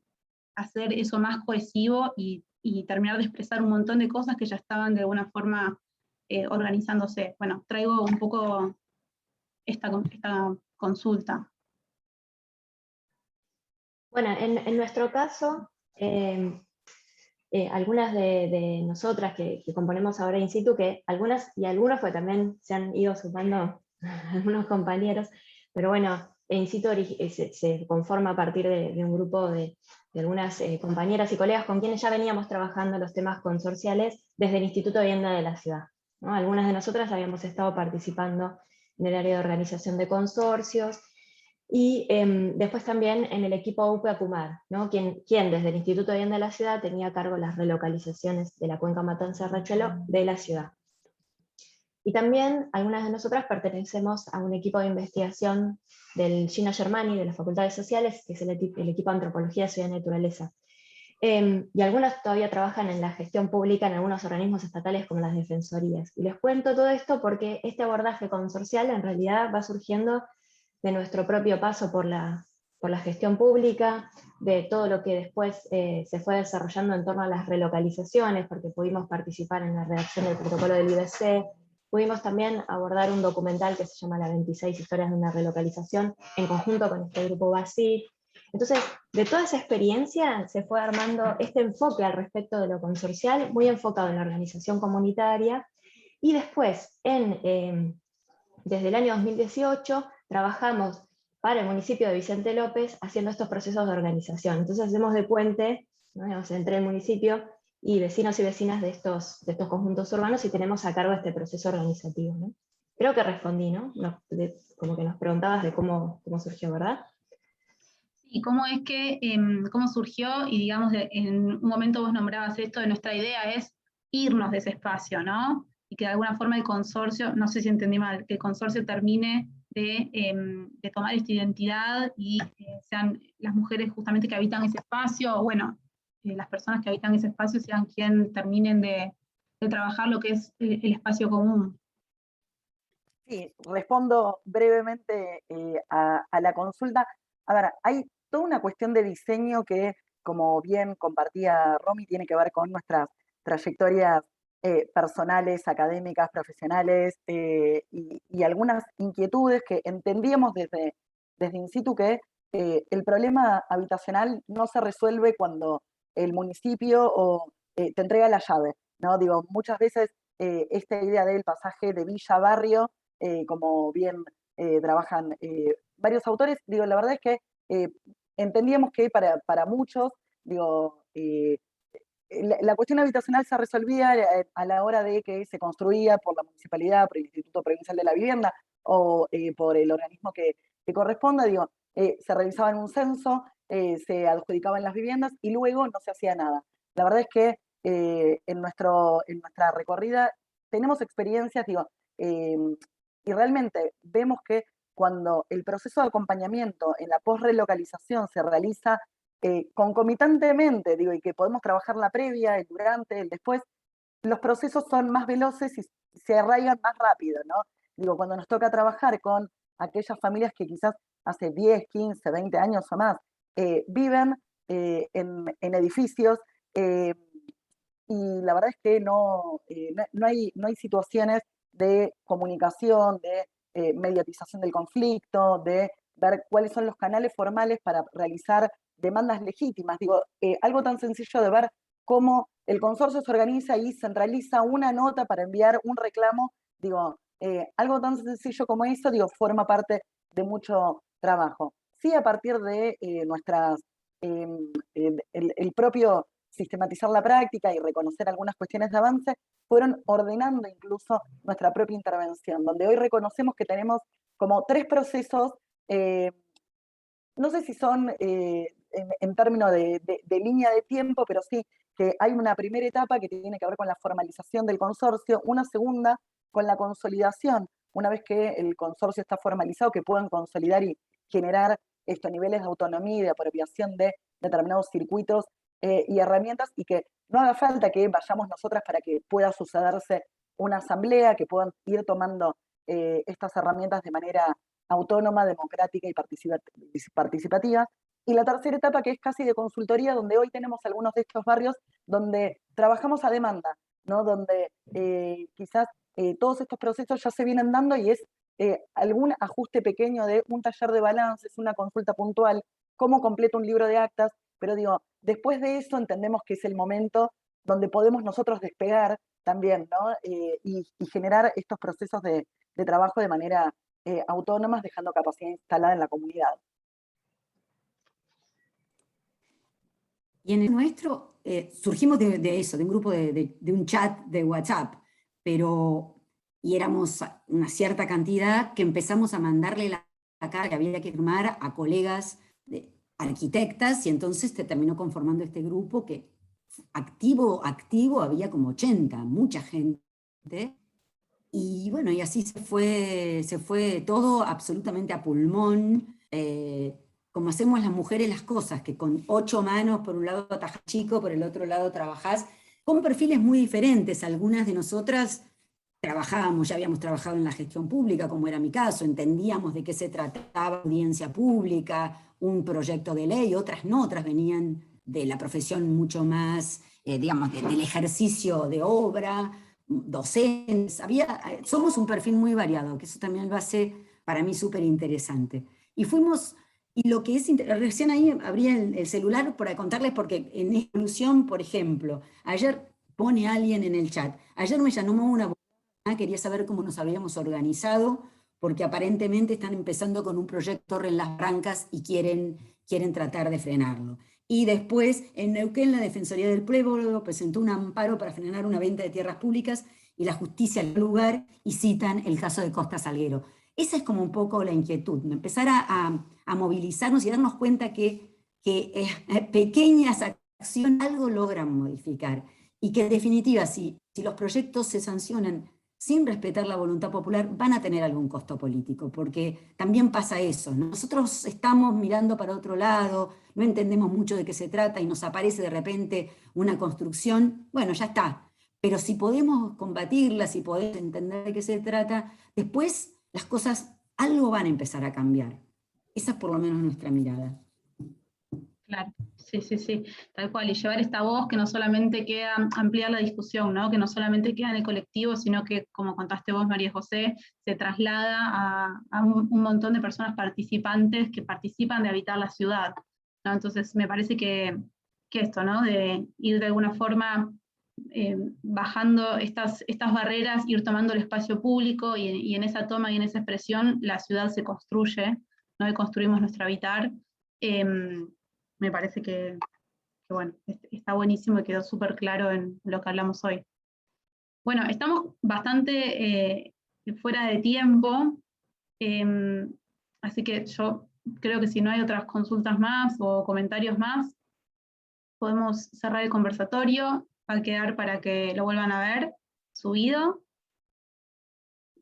hacer eso más cohesivo y terminar de expresar un montón de cosas que ya estaban de alguna forma organizándose. Bueno, traigo un poco esta consulta. Bueno, en nuestro caso, algunas de nosotras que componemos ahora InSitu, que algunas y algunos pues también se han ido sumando algunos compañeros, pero bueno, InSitu se conforma a partir de un grupo de algunas compañeras y colegas con quienes ya veníamos trabajando los temas consorciales desde el Instituto de Vivienda de la ciudad, ¿no? Algunas de nosotras habíamos estado participando en el área de organización de consorcios, y después también en el equipo UPA-Pumar, ¿no? quien desde el Instituto de Vivienda de la ciudad tenía a cargo las relocalizaciones de la cuenca Matanza-Riachuelo de la ciudad. Y también algunas de nosotras pertenecemos a un equipo de investigación del Gino Germani, de las Facultades Sociales, que es el equipo de Antropología, Ciudad y Naturaleza. Y algunas todavía trabajan en la gestión pública en algunos organismos estatales como las defensorías. Y les cuento todo esto porque este abordaje consorcial en realidad va surgiendo de nuestro propio paso por la gestión pública, de todo lo que después se fue desarrollando en torno a las relocalizaciones, porque pudimos participar en la redacción del protocolo del IBC, pudimos también abordar un documental que se llama Las 26 historias de una relocalización, en conjunto con este grupo BASI. Entonces, de toda esa experiencia se fue armando este enfoque al respecto de lo consorcial, muy enfocado en la organización comunitaria, y después, desde el año 2018, trabajamos para el municipio de Vicente López haciendo estos procesos de organización. Entonces hacemos de puente, ¿no? Entre el municipio y vecinos y vecinas de estos conjuntos urbanos, y tenemos a cargo este proceso organizativo, ¿no? Creo que respondí, ¿no? Como que nos preguntabas de cómo surgió, ¿verdad? ¿Y cómo es que, cómo surgió? Y digamos, en un momento vos nombrabas esto, de nuestra idea es irnos de ese espacio, ¿no? Y que de alguna forma el consorcio, no sé si entendí mal, que el consorcio termine de tomar esta identidad y sean las mujeres justamente que habitan ese espacio, o bueno, las personas que habitan ese espacio sean quien terminen de trabajar lo que es el espacio común. Sí, respondo brevemente a la consulta. A ver, hay toda una cuestión de diseño que, como bien compartía Romy, tiene que ver con nuestras trayectorias personales, académicas, profesionales, y algunas inquietudes que entendíamos desde InSitu que el problema habitacional no se resuelve cuando el municipio te entrega la llave, ¿no? Digo, muchas veces esta idea del pasaje de villa a barrio, como bien trabajan varios autores, digo, la verdad es que entendíamos que para muchos, digo, la cuestión habitacional se resolvía a la hora de que se construía por la municipalidad, por el Instituto Provincial de la Vivienda o por el organismo que corresponda, digo, se realizaba en un censo, se adjudicaban las viviendas y luego no se hacía nada. La verdad es que en nuestra recorrida tenemos experiencias, digo, y realmente vemos que cuando el proceso de acompañamiento en la post-relocalización se realiza concomitantemente, digo, y que podemos trabajar la previa, el durante, el después, los procesos son más veloces y se arraigan más rápido, ¿no? Digo, cuando nos toca trabajar con aquellas familias que quizás hace 10, 15, 20 años o más viven en edificios y la verdad es que no hay situaciones de comunicación, de mediatización del conflicto, de ver cuáles son los canales formales para realizar demandas legítimas. Digo, algo tan sencillo de ver cómo el consorcio se organiza y centraliza una nota para enviar un reclamo, digo, algo tan sencillo como eso, digo, forma parte de mucho trabajo. Sí, a partir de el propio sistematizar la práctica y reconocer algunas cuestiones de avance, fueron ordenando incluso nuestra propia intervención, donde hoy reconocemos que tenemos como 3 procesos, no sé si son en términos de línea de tiempo, pero sí que hay una primera etapa que tiene que ver con la formalización del consorcio, una segunda con la consolidación, una vez que el consorcio está formalizado, que puedan consolidar y generar estos niveles de autonomía y de apropiación de determinados circuitos y herramientas, y que no haga falta que vayamos nosotras para que pueda sucederse una asamblea, que puedan ir tomando estas herramientas de manera autónoma, democrática y participativa. Y la tercera etapa, que es casi de consultoría, donde hoy tenemos algunos de estos barrios donde trabajamos a demanda, ¿no? Donde quizás todos estos procesos ya se vienen dando y es algún ajuste pequeño de un taller de balances, una consulta puntual, cómo completo un libro de actas, pero digo, después de eso entendemos que es el momento donde podemos nosotros despegar también, ¿no? Y generar estos procesos de trabajo de manera autónomas, dejando capacidad instalada en la comunidad. Y en el nuestro surgimos de eso, de un grupo, de un chat de WhatsApp, y éramos una cierta cantidad que empezamos a mandarle la carta que había que firmar a colegas arquitectas, y entonces se terminó conformando este grupo que activo había como 80, mucha gente. Y bueno, y así se fue todo absolutamente a pulmón, como hacemos las mujeres las cosas, que con 8 manos, por un lado atajás chico, por el otro lado trabajás, con perfiles muy diferentes. Algunas de nosotras ya habíamos trabajado en la gestión pública, como era mi caso, entendíamos de qué se trataba audiencia pública, un proyecto de ley, otras no, otras venían de la profesión mucho más, digamos, del ejercicio de obra, docentes. Somos un perfil muy variado, que eso también lo hace para mí súper interesante. Y lo que es, recién ahí abrí el celular para contarles, porque en Exclusión, por ejemplo, ayer pone alguien en el chat, ayer me llamó una, quería saber cómo nos habíamos organizado, porque aparentemente están empezando con un proyecto en Las Barrancas y quieren tratar de frenarlo. Y después, en Neuquén, la Defensoría del Pueblo presentó un amparo para frenar una venta de tierras públicas y la justicia al lugar, y citan el caso de Costa Salguero. Esa es como un poco la inquietud, empezar a movilizarnos y darnos cuenta que pequeñas acciones algo logran modificar, y que en definitiva, si los proyectos se sancionan sin respetar la voluntad popular, van a tener algún costo político, porque también pasa eso. Nosotros estamos mirando para otro lado, no entendemos mucho de qué se trata y nos aparece de repente una construcción, bueno, ya está. Pero si podemos combatirla, si podemos entender de qué se trata, después las cosas algo van a empezar a cambiar. Esa es por lo menos nuestra mirada. Claro, sí, tal cual, y llevar esta voz que no solamente queda ampliar la discusión, ¿no? Que no solamente queda en el colectivo, sino que, como contaste vos, María José, se traslada a un montón de personas participantes que participan de habitar la ciudad, ¿no? Entonces me parece que esto, ¿no? De ir de alguna forma bajando estas barreras, ir tomando el espacio público, y en esa toma y en esa expresión la ciudad se construye, ¿no? Y construimos nuestro habitar. Me parece que bueno, está buenísimo y quedó súper claro en lo que hablamos hoy. Bueno, estamos bastante fuera de tiempo, así que yo creo que si no hay otras consultas más o comentarios más, podemos cerrar el conversatorio. Va a quedar para que lo vuelvan a ver subido.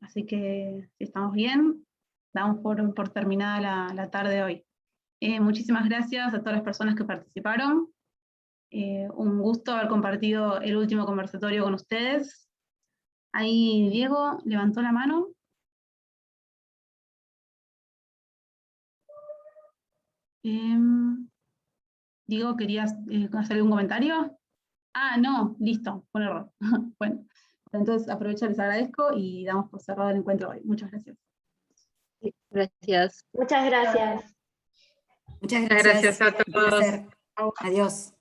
Así que si estamos bien, damos por terminada la tarde de hoy. Muchísimas gracias a todas las personas que participaron. Un gusto haber compartido el último conversatorio con ustedes. Ahí Diego levantó la mano. Diego, ¿querías hacer algún comentario? Ah, no, listo, fue un error. Bueno, entonces aprovecho, les agradezco y damos por cerrado el encuentro hoy. Muchas gracias. Gracias. Muchas gracias. Muchas Gracias gracias. a Un todos. placer. Adiós.